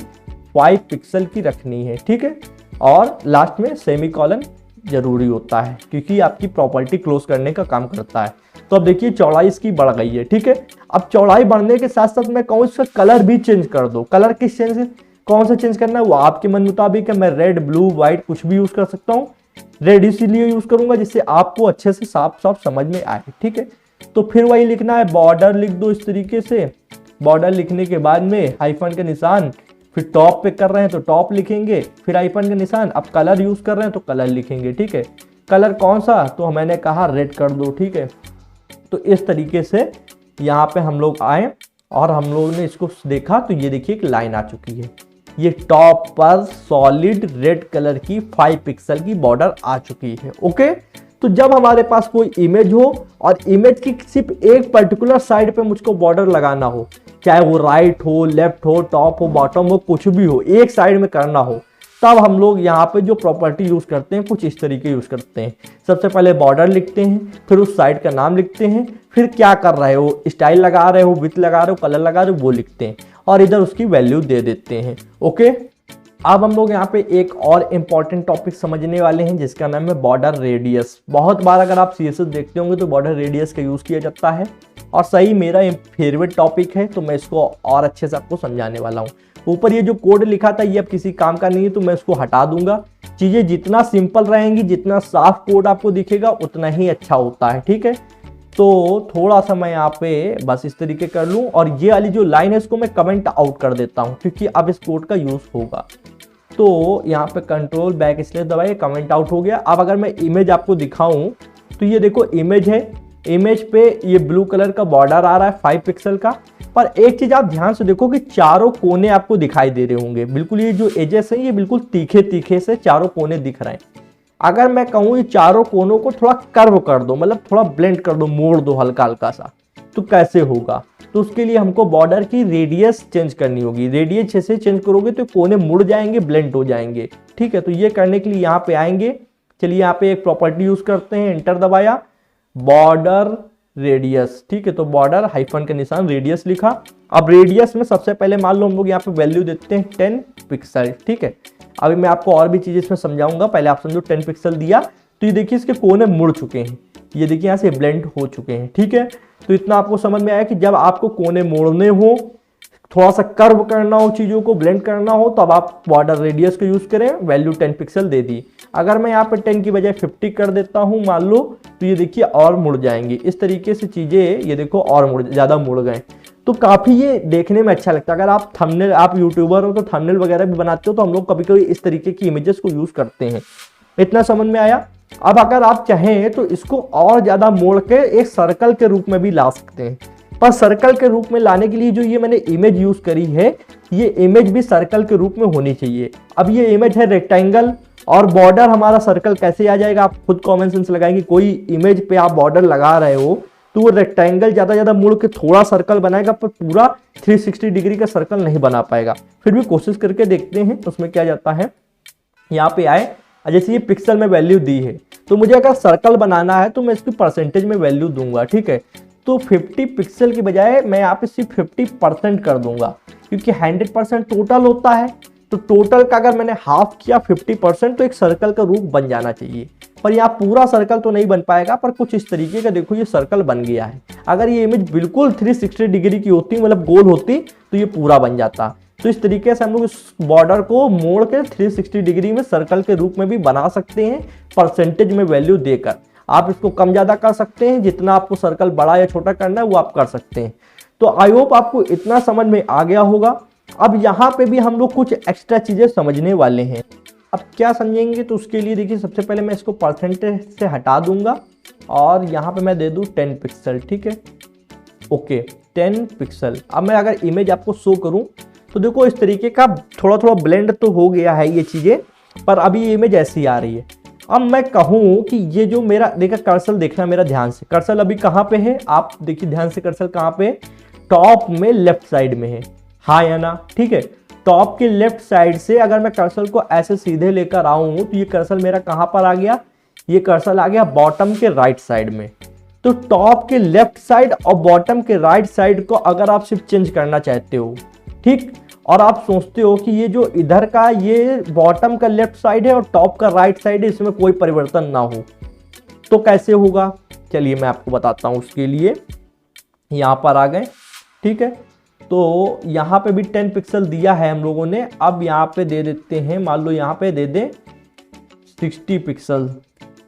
5 पिक्सल की रखनी है, ठीक है। और लास्ट में सेमी कॉलन जरूरी होता है क्योंकि आपकी प्रॉपर्टी क्लोज करने का काम करता है। तो अब देखिए चौड़ाई इसकी बढ़ गई है, ठीक है। अब चौड़ाई बढ़ने के साथ साथ मैं कहूँ इसका कलर भी चेंज कर दो। कलर किस चेंज, कौन सा चेंज करना है वो आपके मन मुताबिक है। मैं रेड, ब्लू, व्हाइट कुछ भी यूज कर सकता हूँ। रेड इसीलिए यूज करूंगा जिससे आपको अच्छे से साफ साफ समझ में आए, ठीक है। तो फिर वही लिखना है, बॉर्डर लिख दो इस तरीके से। बॉर्डर लिखने के बाद में हाइफन के निशान, फिर टॉप पे कर रहे हैं तो टॉप लिखेंगे, फिर हाइफन के निशान। अब कलर यूज कर रहे हैं तो कलर लिखेंगे, ठीक है। कलर कौन सा? तो मैंने कहा रेड कर दो, ठीक है। तो इस तरीके से यहाँ पे हम लोग आए और हम लोगों ने इसको देखा तो ये देखिए एक लाइन आ चुकी है। ये टॉप पर सॉलिड रेड कलर की 5 पिक्सल की बॉर्डर आ चुकी है, ओके। तो जब हमारे पास कोई इमेज हो और इमेज की सिर्फ एक पर्टिकुलर साइड पे मुझको बॉर्डर लगाना हो, चाहे वो राइट हो, लेफ्ट हो, टॉप हो, बॉटम हो, कुछ भी हो, एक साइड में करना हो, तब हम लोग यहाँ पे जो प्रॉपर्टी यूज करते हैं कुछ इस तरीके यूज करते हैं। सबसे पहले बॉर्डर लिखते हैं, फिर उस साइड का नाम लिखते हैं, फिर क्या कर रहे हो, स्टाइल लगा रहे हो, विथ लगा रहे हो, कलर लगा रहे हो, वो लिखते हैं और इधर उसकी वैल्यू दे देते हैं, ओके। अब हम लोग यहाँ पे एक और इम्पॉर्टेंट टॉपिक समझने वाले हैं जिसका नाम है बॉर्डर रेडियस। बहुत बार अगर आप CSS देखते होंगे तो बॉर्डर रेडियस का यूज किया जाता है और सही मेरा फेवरेट टॉपिक है, तो मैं इसको और अच्छे से आपको समझाने वाला हूँ। ऊपर ये जो कोड लिखा था ये अब किसी काम का नहीं है तो मैं इसको हटा दूंगा। चीजें जितना सिंपल रहेंगी, जितना साफ कोड आपको दिखेगा उतना ही अच्छा होता है, ठीक है। तो थोड़ा सा मैं यहाँ पे बस इस तरीके कर लूँ और ये वाली जो लाइन है इसको मैं कमेंट आउट कर देता हूँ क्योंकि अब इस कोड का यूज होगा। तो यहाँ पे कंट्रोल बैक इसलिए दबाइए, कमेंट आउट हो गया। अब अगर मैं इमेज आपको दिखाऊं तो ये देखो इमेज है, इमेज पे ये ब्लू कलर का बॉर्डर आ रहा है 5 पिक्सल का। पर एक चीज आप ध्यान से देखो कि चारों कोने आपको दिखाई दे रहे होंगे, बिल्कुल ये जो एजेस है ये बिल्कुल तीखे तीखे से चारों कोने दिख रहे हैं। अगर मैं कहूँ ये चारों कोनों को थोड़ा कर्व कर दो, मतलब थोड़ा ब्लेंड कर दो, मोड़ दो हल्का हल्का सा, तो कैसे होगा? तो उसके लिए हमको बॉर्डर की रेडियस चेंज करनी होगी। रेडियस जैसे चेंज करोगे तो कोने मुड़ जाएंगे, ब्लेंड हो जाएंगे। ठीक है, तो ये करने के लिए यहाँ पे आएंगे। चलिए यहाँ पे एक प्रॉपर्टी यूज करते हैं, एंटर दबाया, बॉर्डर रेडियस। ठीक है, तो बॉर्डर हाइफन का निशान, रेडियस लिखा। अब रेडियस में सबसे पहले मान लो हम लोग यहाँ पे वैल्यू देते हैं 10 पिक्सल। ठीक है, अभी मैं आपको और भी चीजें इसमें समझाऊंगा, पहले आप समझो। 10 पिक्सल दिया तो ये देखिए इसके कोने मुड़ चुके हैं, ये देखिए यहाँ से ब्लेंड हो चुके हैं। ठीक है, तो इतना आपको समझ में आया कि जब आपको कोने मोड़ने हो, थोड़ा सा कर्व करना हो, चीजों को ब्लेंड करना हो, तब आप बॉर्डर रेडियस को यूज करें। वैल्यू 10 पिक्सल दे दी। अगर मैं यहाँ पे 10 की बजाय 50 कर देता हूँ मान लो, तो ये देखिए और मुड़ जाएंगे। इस तरीके से चीजें ये देखो और ज्यादा मुड़ गए, तो काफी ये देखने में अच्छा लगता है। अगर आप थंबनेल, आप यूट्यूबर हो तो थंबनेल वगैरह भी बनाते हो, तो हम लोग कभी कभी इस तरीके की इमेजेस को यूज करते हैं। इतना समझ में आया। अब अगर आप चाहें तो इसको और ज्यादा मोड़ के एक सर्कल के रूप में भी ला सकते हैं, पर सर्कल के रूप में लाने के लिए जो ये मैंने इमेज यूज करी है, ये इमेज भी सर्कल के रूप में होनी चाहिए। अब ये इमेज है रेक्टेंगल और बॉर्डर हमारा सर्कल कैसे आ जाएगा, आप खुद कॉमन सेंस लगाएंगे। कोई इमेज पे आप बॉर्डर लगा रहे हो तो वो रेक्टेंगल ज्यादा मुड़ के थोड़ा सर्कल बनाएगा, पर पूरा 360 डिग्री का सर्कल नहीं बना पाएगा। फिर भी कोशिश करके देखते हैं उसमें क्या जाता है। यहाँ पे आए, जैसे ये पिक्सल में वैल्यू दी है, तो मुझे अगर सर्कल बनाना है तो मैं इसकी परसेंटेज में वैल्यू दूंगा। ठीक है, तो 50 पिक्सल की बजाय मैं यहाँ पे सिर्फ 50% कर दूंगा, क्योंकि 100% टोटल होता है। तो टोटल का अगर मैंने हाफ किया 50%, तो एक सर्कल का रूप बन जाना चाहिए। पर यहाँ पूरा सर्कल तो नहीं बन पाएगा, पर कुछ इस तरीके का देखो ये सर्कल बन गया है। अगर ये इमेज बिल्कुल 360 डिग्री की होती, मतलब गोल होती, तो ये पूरा बन जाता। तो इस तरीके से हम लोग इस बॉर्डर को मोड़ के 360 डिग्री में सर्कल के रूप में भी बना सकते हैं, परसेंटेज में वैल्यू देकर। आप इसको कम ज्यादा कर सकते हैं, जितना आपको सर्कल बड़ा या छोटा करना है वो आप कर सकते हैं। तो आई होप आपको इतना समझ में आ गया होगा। अब यहाँ पे भी हम लोग कुछ एक्स्ट्रा चीजें समझने वाले हैं। अब क्या समझेंगे, तो उसके लिए देखिए सबसे पहले मैं इसको परसेंटेज से हटा दूंगा और यहाँ पे मैं दे दूं 10 पिक्सल। ठीक है, ओके 10 पिक्सल। अब मैं अगर इमेज आपको शो करूं तो देखो इस तरीके का थोड़ा ब्लेंड तो हो गया है ये चीजें, पर अभी ये इमेज ऐसी आ रही है। अब मैं कहूं कि ये जो मेरा देखा कर्सर, देखना मेरा ध्यान से, कर्सर अभी कहाँ पे है, आप देखिए ध्यान से, कर्सर कहाँ पे, टॉप में लेफ्ट साइड में है, हाँ या ना। ठीक है, टॉप के लेफ्ट साइड से अगर मैं कर्सर को ऐसे सीधे लेकर आऊं तो ये कर्सर मेरा कहां पर आ गया, ये कर्सर आ गया बॉटम के राइट साइड में। तो टॉप के लेफ्ट साइड और बॉटम के राइट साइड को अगर आप सिर्फ चेंज करना चाहते हो, ठीक, और आप सोचते हो कि ये जो इधर का ये बॉटम का लेफ्ट साइड है और टॉप का राइट साइड है, इसमें कोई परिवर्तन ना हो, तो कैसे होगा, चलिए मैं आपको बताता हूं। उसके लिए यहां पर आ गए। ठीक है, तो यहाँ पे भी 10 पिक्सल दिया है हम लोगों ने। अब यहाँ पे दे देते हैं, मान लो यहाँ पे दे दें 60 पिक्सल।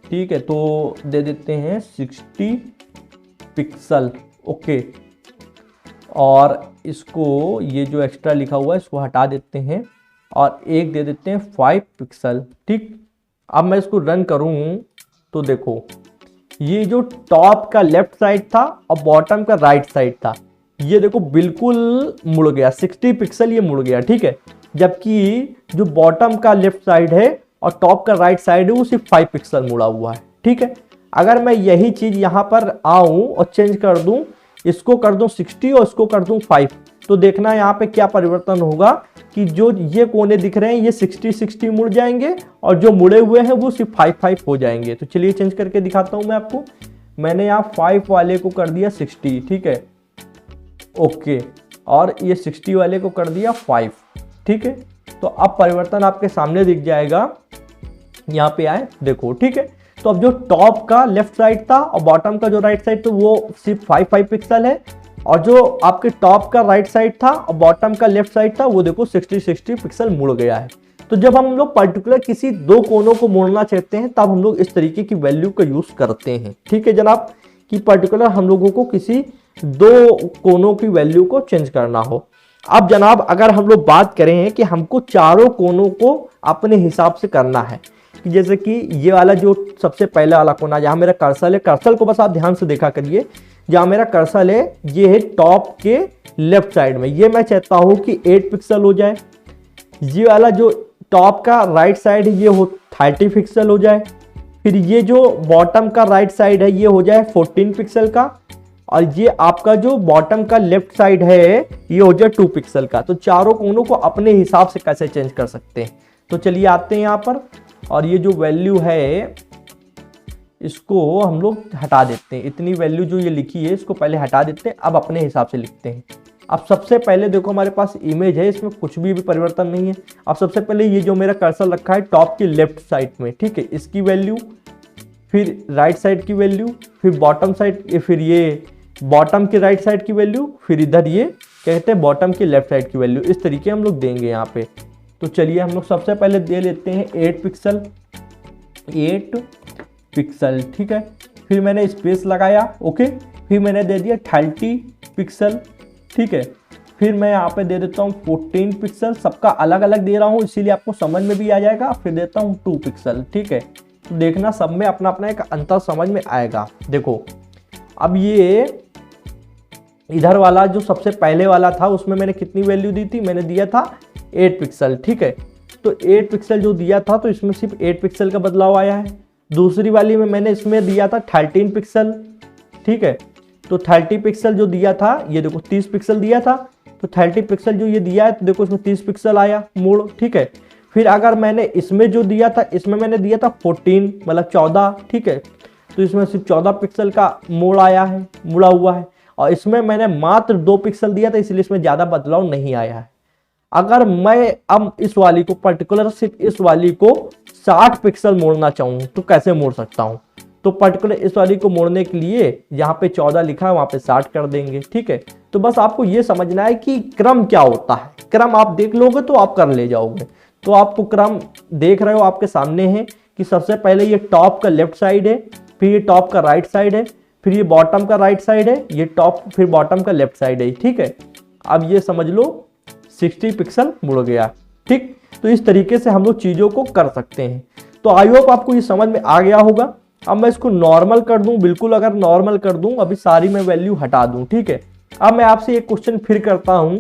ठीक है, तो दे देते हैं 60 पिक्सल। ओके, और इसको ये जो एक्स्ट्रा लिखा हुआ है इसको हटा देते हैं और एक दे देते हैं 5 पिक्सल। ठीक, अब मैं इसको रन करूँ तो देखो ये जो टॉप का लेफ्ट साइड था और बॉटम का राइट साइड था, ये देखो बिल्कुल मुड़ गया, 60 पिक्सल ये मुड़ गया। ठीक है, जबकि जो बॉटम का लेफ्ट साइड है और टॉप का राइट साइड है वो सिर्फ 5 पिक्सल मुड़ा हुआ है। ठीक है, अगर मैं यही चीज यहाँ पर आऊं और चेंज कर दूं, इसको कर दूं 60 और इसको कर दूं 5, तो देखना यहाँ पे क्या परिवर्तन होगा कि जो ये कोने दिख रहे हैं ये 60 मुड़ जाएंगे और जो मुड़े हुए हैं वो सिर्फ 5 हो जाएंगे। तो चलिए चेंज करके दिखाता हूं मैं आपको। मैंने यहाँ 5 वाले को कर दिया 60। ठीक है, ओके, और ये 60 वाले को कर दिया 5। ठीक है, तो अब परिवर्तन आपके सामने दिख जाएगा। यहाँ पे आए देखो। ठीक है, तो अब जो टॉप का लेफ्ट साइड था और बॉटम का जो राइट साइड, तो वो सिर्फ 5 पिक्सल है, और जो आपके टॉप का राइट साइड था और बॉटम का लेफ्ट साइड था वो देखो 60 पिक्सल मुड़ गया है। तो जब हम लोग पर्टिकुलर किसी दो कोनों को मोड़ना चाहते हैं तब हम लोग इस तरीके की वैल्यू का यूज करते हैं। ठीक है जनाब, कि पर्टिकुलर हम लोगों को किसी दो कोनों की वैल्यू को चेंज करना हो। अब जनाब अगर हम लोग बात करें कि हमको चारों कोनों को अपने हिसाब से करना है, कि जैसे कि ये वाला जो सबसे पहला वाला कोना जहां मेरा कर्सर है, कर्सर को बस आप ध्यान से देखा करिए, जहां मेरा कर्सर है ये है टॉप के लेफ्ट साइड में, ये मैं चाहता हूं कि 8 पिक्सल हो जाए। ये वाला जो टॉप का राइट साइड है ये हो 30 पिक्सल हो जाए। फिर ये जो बॉटम का राइट साइड है ये हो जाए 14 पिक्सल का, और ये आपका जो बॉटम का लेफ्ट साइड है ये हो जाए 2 पिक्सल का। तो चारों कोनों को अपने हिसाब से कैसे चेंज कर सकते हैं, तो चलिए आते हैं यहाँ पर, और ये जो वैल्यू है इसको हम लोग हटा देते हैं। इतनी वैल्यू जो ये लिखी है इसको पहले हटा देते हैं, अब अपने हिसाब से लिखते हैं। अब सबसे पहले देखो हमारे पास इमेज है, इसमें कुछ भी परिवर्तन नहीं है। अब सबसे पहले ये जो मेरा कर्सर रखा है टॉप के लेफ्ट साइड में, ठीक है, इसकी वैल्यू, फिर राइट साइड की वैल्यू, फिर बॉटम साइड, फिर ये बॉटम के राइट साइड की वैल्यू, फिर इधर ये कहते हैं बॉटम के लेफ्ट साइड की वैल्यू। इस तरीके हम लोग देंगे यहाँ पे। तो चलिए हम लोग सबसे पहले दे लेते हैं 8 पिक्सल, 8 पिक्सल, ठीक है। फिर मैंने स्पेस लगाया, ओके। फिर मैंने दे दिया 30 पिक्सल, ठीक है। फिर मैं यहाँ पे दे देता हूँ 14 पिक्सल, सबका अलग अलग दे रहा हूँ इसीलिए आपको समझ में भी आ जाएगा। फिर देता हूँ 2 पिक्सल, ठीक है। तो देखना सब में अपना अपना एक अंतर समझ में आएगा। देखो अब ये इधर वाला जो सबसे पहले वाला था उसमें मैंने कितनी वैल्यू दी थी, मैंने दिया था 8 पिक्सल, ठीक है। तो 8 पिक्सल जो दिया था तो इसमें सिर्फ 8 पिक्सल का बदलाव आया है। दूसरी वाली में मैंने इसमें दिया था 13 पिक्सल, ठीक है। तो 30 पिक्सल जो दिया था, ये देखो 30 पिक्सल दिया था, तो 30 पिक्सल जो ये दिया है तो देखो इसमें 30 पिक्सल आया मोड़, ठीक है। फिर अगर मैंने इसमें जो दिया था, इसमें मैंने दिया था 14 मतलब 14, ठीक है। तो इसमें सिर्फ 14 पिक्सल का मोड़ आया है, मुड़ा हुआ है। और इसमें मैंने मात्र 2 पिक्सल दिया था इसलिए इसमें ज़्यादा बदलाव नहीं आया है। अगर मैं अब इस वाली को पर्टिकुलर सिर्फ इस वाली को 60 पिक्सल मोड़ना चाहूँ तो कैसे मोड़ सकता हूँ, तो पर्टिकुलर इस वाली को मोड़ने के लिए यहाँ पे 14 लिखा है वहाँ पे 60 कर देंगे, ठीक है। तो बस आपको ये समझना है कि क्रम क्या होता है, क्रम आप देख लोगे तो आप कर ले जाओगे। तो आपको क्रम देख रहे हो आपके सामने है कि सबसे पहले ये टॉप का लेफ्ट साइड है, फिर ये टॉप का राइट साइड है, फिर ये बॉटम का राइट साइड है, ये टॉप फिर बॉटम का लेफ्ट साइड है, ठीक है। अब ये समझ लो 60 पिक्सल मुड़ गया, ठीक। तो इस तरीके से हम लोग चीज़ों को कर सकते हैं। तो आई होप आपको ये समझ में आ गया होगा। अब मैं इसको नॉर्मल कर दूं, बिल्कुल अगर नॉर्मल कर दूं, अभी सारी मैं वैल्यू हटा दूं, ठीक है। अब मैं आपसे एक क्वेश्चन फिर करता हूं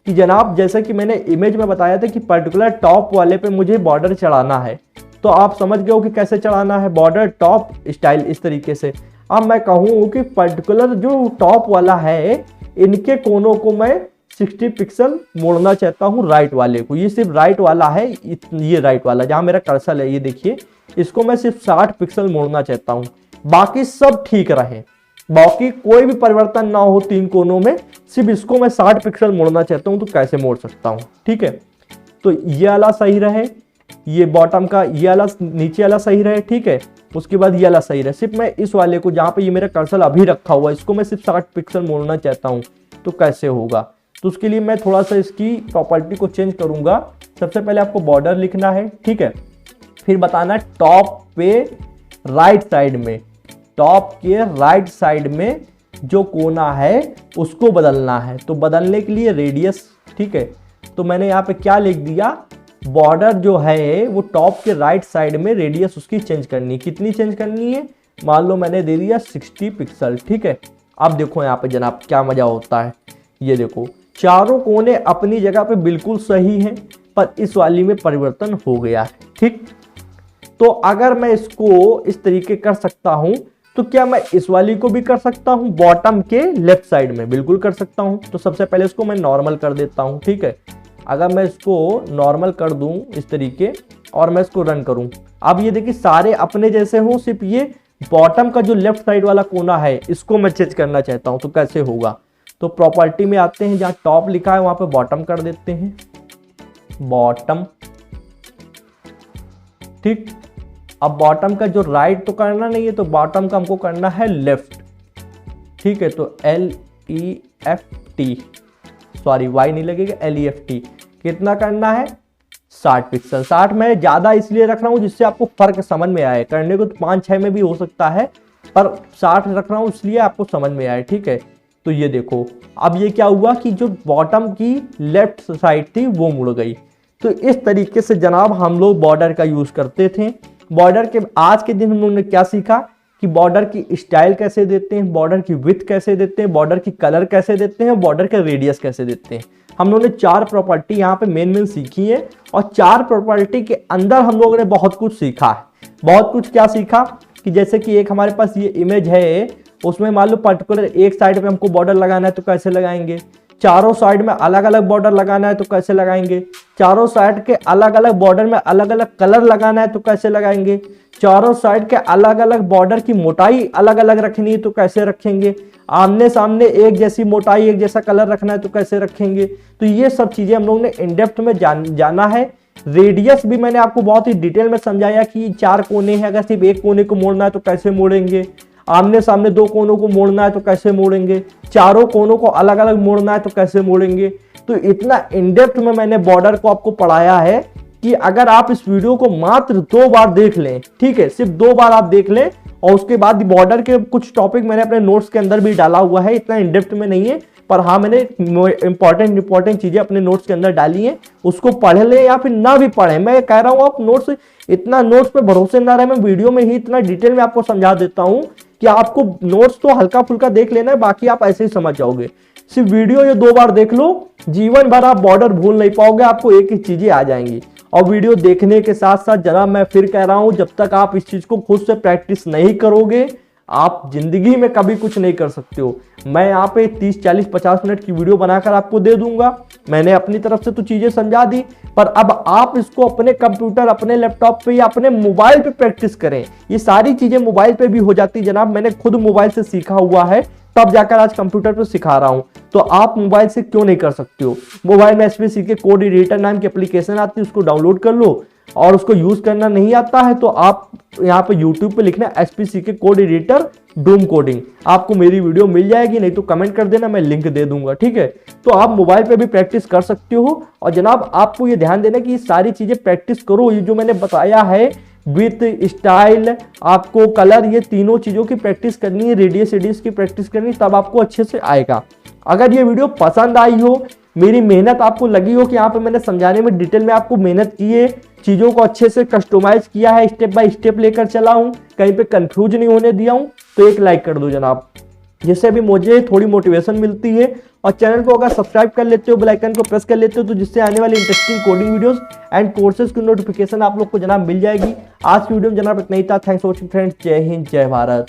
कि जनाब जैसे कि मैंने इमेज में बताया था कि पर्टिकुलर टॉप वाले पे मुझे बॉर्डर चढ़ाना है, तो आप समझ गए हो कि कैसे चढ़ाना है बॉर्डर टॉप स्टाइल इस तरीके से। अब मैं कहूँ कि पर्टिकुलर जो टॉप वाला है इनके कोनों को मैं 60 पिक्सल मोड़ना चाहता हूँ राइट वाले को। ये सिर्फ राइट वाला है, ये राइट वाला जहाँ मेरा कर्सर है ये देखिए, इसको मैं सिर्फ 60 पिक्सल मोड़ना चाहता हूँ। बाकी सब ठीक रहे, बाकी कोई भी परिवर्तन ना हो तीन कोनों में, सिर्फ इसको मैं 60 पिक्सल मोड़ना चाहता हूँ। तो कैसे मोड़ सकता हूँ, ठीक है। तो ये वाला सही रहे, ये बॉटम का ये वाला नीचे वाला सही रहे, ठीक है। उसके बाद ये वाला सही रहे। सिर्फ मैं इस वाले को जहाँ पे ये मेरा कर्सर अभी रखा हुआ है इसको मैं सिर्फ 60 पिक्सल मोड़ना चाहता हूँ। तो कैसे होगा, तो उसके लिए मैं थोड़ा सा इसकी प्रॉपर्टी को चेंज करूंगा। सबसे पहले आपको बॉर्डर लिखना है, ठीक है। फिर बताना टॉप पे राइट साइड में, टॉप के राइट साइड में जो कोना है उसको बदलना है। तो बदलने के लिए रेडियस, ठीक है। तो मैंने यहाँ पे क्या लिख दिया, बॉर्डर जो है वो टॉप के राइट साइड में रेडियस उसकी चेंज करनी है। कितनी चेंज करनी है, मान लो मैंने दे दिया 60 पिक्सल, ठीक है। अब देखो यहाँ पे जनाब क्या मजा होता है, ये देखो चारों कोने अपनी जगह पे बिल्कुल सही हैं, पर इस वाली में परिवर्तन हो गया है, ठीक। तो अगर मैं इसको इस तरीके कर सकता हूं तो क्या मैं इस वाली को भी कर सकता हूं बॉटम के लेफ्ट साइड में, बिल्कुल कर सकता हूं। तो सबसे पहले इसको मैं नॉर्मल कर देता हूं, ठीक है। अगर मैं इसको नॉर्मल कर दूं इस तरीके और मैं इसको रन करूं, अब ये देखिए सारे अपने जैसे हों, सिर्फ ये बॉटम का जो लेफ्ट साइड वाला कोना है इसको मैं चेंज करना चाहता हूं। तो कैसे होगा, तो प्रॉपर्टी में आते हैं, जहां टॉप लिखा है वहां पे बॉटम कर देते हैं, बॉटम, ठीक। अब बॉटम का जो राइट तो करना नहीं है, तो बॉटम का हमको करना है लेफ्ट, ठीक है। तो LEFT, सॉरी वाई नहीं लगेगा, LEFT कितना करना है 60 पिक्सल। 60 में ज़्यादा इसलिए रख रहा हूँ जिससे आपको फर्क समझ में आए, करने को तो 5-6 में भी हो सकता है, पर 60 रख रहा हूँ इसलिए आपको समझ में आए, ठीक है। तो ये देखो अब ये क्या हुआ कि जो बॉटम की लेफ्ट साइड थी वो मुड़ गई। तो इस तरीके से जनाब हम लोग बॉर्डर का यूज करते थे। बॉर्डर के आज के दिन हम लोगों ने क्या सीखा कि बॉर्डर की स्टाइल कैसे देते हैं, बॉर्डर की विड्थ कैसे देते हैं, बॉर्डर की कलर कैसे देते हैं, बॉर्डर का रेडियस कैसे देते हैं। हम लोगों ने 4 प्रॉपर्टी यहाँ पे मेन सीखी है, और 4 प्रॉपर्टी के अंदर हम लोगों ने बहुत कुछ सीखा है। बहुत कुछ क्या सीखा कि जैसे कि एक हमारे पास ये इमेज है उसमें मान लो पर्टिकुलर एक साइड पे हमको बॉर्डर लगाना है तो कैसे लगाएंगे, चारों साइड में अलग अलग बॉर्डर लगाना है तो कैसे लगाएंगे, चारों साइड के अलग अलग बॉर्डर में अलग अलग कलर लगाना है तो कैसे लगाएंगे, चारों साइड के अलग अलग बॉर्डर की मोटाई अलग अलग रखनी है तो कैसे रखेंगे, आमने सामने एक जैसी मोटाई एक जैसा कलर रखना है तो कैसे रखेंगे। तो ये सब चीजें हम लोग ने इन डेप्थ में जाना है। रेडियस भी मैंने आपको बहुत ही डिटेल में समझाया कि 4 कोने हैं, अगर सिर्फ एक कोने को मोड़ना है तो कैसे मोड़ेंगे, आमने सामने 2 कोनों को मोड़ना है तो कैसे मोड़ेंगे, चारों कोनों को अलग अलग मोड़ना है तो कैसे मोड़ेंगे। तो इतना इन डेप्थ में मैंने बॉर्डर को आपको पढ़ाया है कि अगर आप इस वीडियो को मात्र 2 बार देख लें, ठीक है, सिर्फ 2 बार आप देख लें, और उसके बाद बॉर्डर के कुछ टॉपिक मैंने अपने नोट्स के अंदर भी डाला हुआ है, इतना इन डेप्थ में नहीं है, पर हाँ मैंने इंपॉर्टेंट चीजें अपने नोट्स के अंदर डाली हैं, उसको पढ़ ले या फिर ना भी पढ़े। मैं कह रहा हूँ आप नोट्स पे भरोसे ना रहे, मैं वीडियो में ही इतना डिटेल में आपको समझा देता हूँ कि आपको नोट्स तो हल्का फुल्का देख लेना है, बाकी आप ऐसे ही समझ जाओगे। सिर्फ वीडियो ये 2 बार देख लो, जीवन भर आप बॉर्डर भूल नहीं पाओगे, आपको एक ही चीजें आ जाएंगी। और वीडियो देखने के साथ साथ जरा मैं फिर कह रहा हूं, जब तक आप इस चीज को खुद से प्रैक्टिस नहीं करोगे आप जिंदगी में कभी कुछ नहीं कर सकते हो। मैं यहाँ पे 30, 40, 50 मिनट की वीडियो बनाकर आपको दे दूंगा, मैंने अपनी तरफ से तो चीजें समझा दी, पर अब आप इसको अपने कंप्यूटर, अपने लैपटॉप पे या अपने मोबाइल पे प्रैक्टिस करें। ये सारी चीजें मोबाइल पे भी हो जाती है जनाब, मैंने खुद मोबाइल से सीखा हुआ है, तब जाकर आज कंप्यूटर पे सिखा रहा हूं। तो आप मोबाइल से क्यों नहीं कर सकते हो। मोबाइल में SPCK कोड एडिटर नाम की एप्लीकेशन आती है, उसको डाउनलोड कर लो, और उसको यूज करना नहीं आता है तो आप यहाँ पे YouTube पे लिखना SPCK code editor Doom coding, आपको मेरी वीडियो मिल जाएगी, नहीं तो कमेंट कर देना, मैं लिंक दे दूंगा, ठीक है। तो आप मोबाइल पे भी प्रैक्टिस कर सकते हो। और जनाब आपको ये ध्यान देना कि ये सारी चीजें प्रैक्टिस करो, ये जो मैंने बताया है विथ स्टाइल, आपको कलर, ये तीनों चीजों की प्रैक्टिस करनी है, रेडियस की प्रैक्टिस करनी है, तब आपको अच्छे से आएगा। अगर ये वीडियो पसंद आई हो, मेरी मेहनत आपको लगी हो कि यहाँ पे मैंने समझाने में डिटेल में आपको मेहनत की है, चीजों को अच्छे से कस्टमाइज किया है, स्टेप बाय स्टेप लेकर चला हूं, कहीं पे कंफ्यूज नहीं होने दिया हूं, तो एक लाइक कर दो जनाब, जिससे भी मुझे थोड़ी मोटिवेशन मिलती है। और चैनल को अगर सब्सक्राइब कर लेते हो, बेल आइकन को प्रेस कर लेते हो, तो जिससे आने वाली interesting coding videos and courses की नोटिफिकेशन आप लोग को जनाब मिल जाएगी। आज की वीडियो में जनाब इतना ही था। थैंक्स फॉर वॉचिंग फ्रेंड्स, जय हिंद, जय भारत।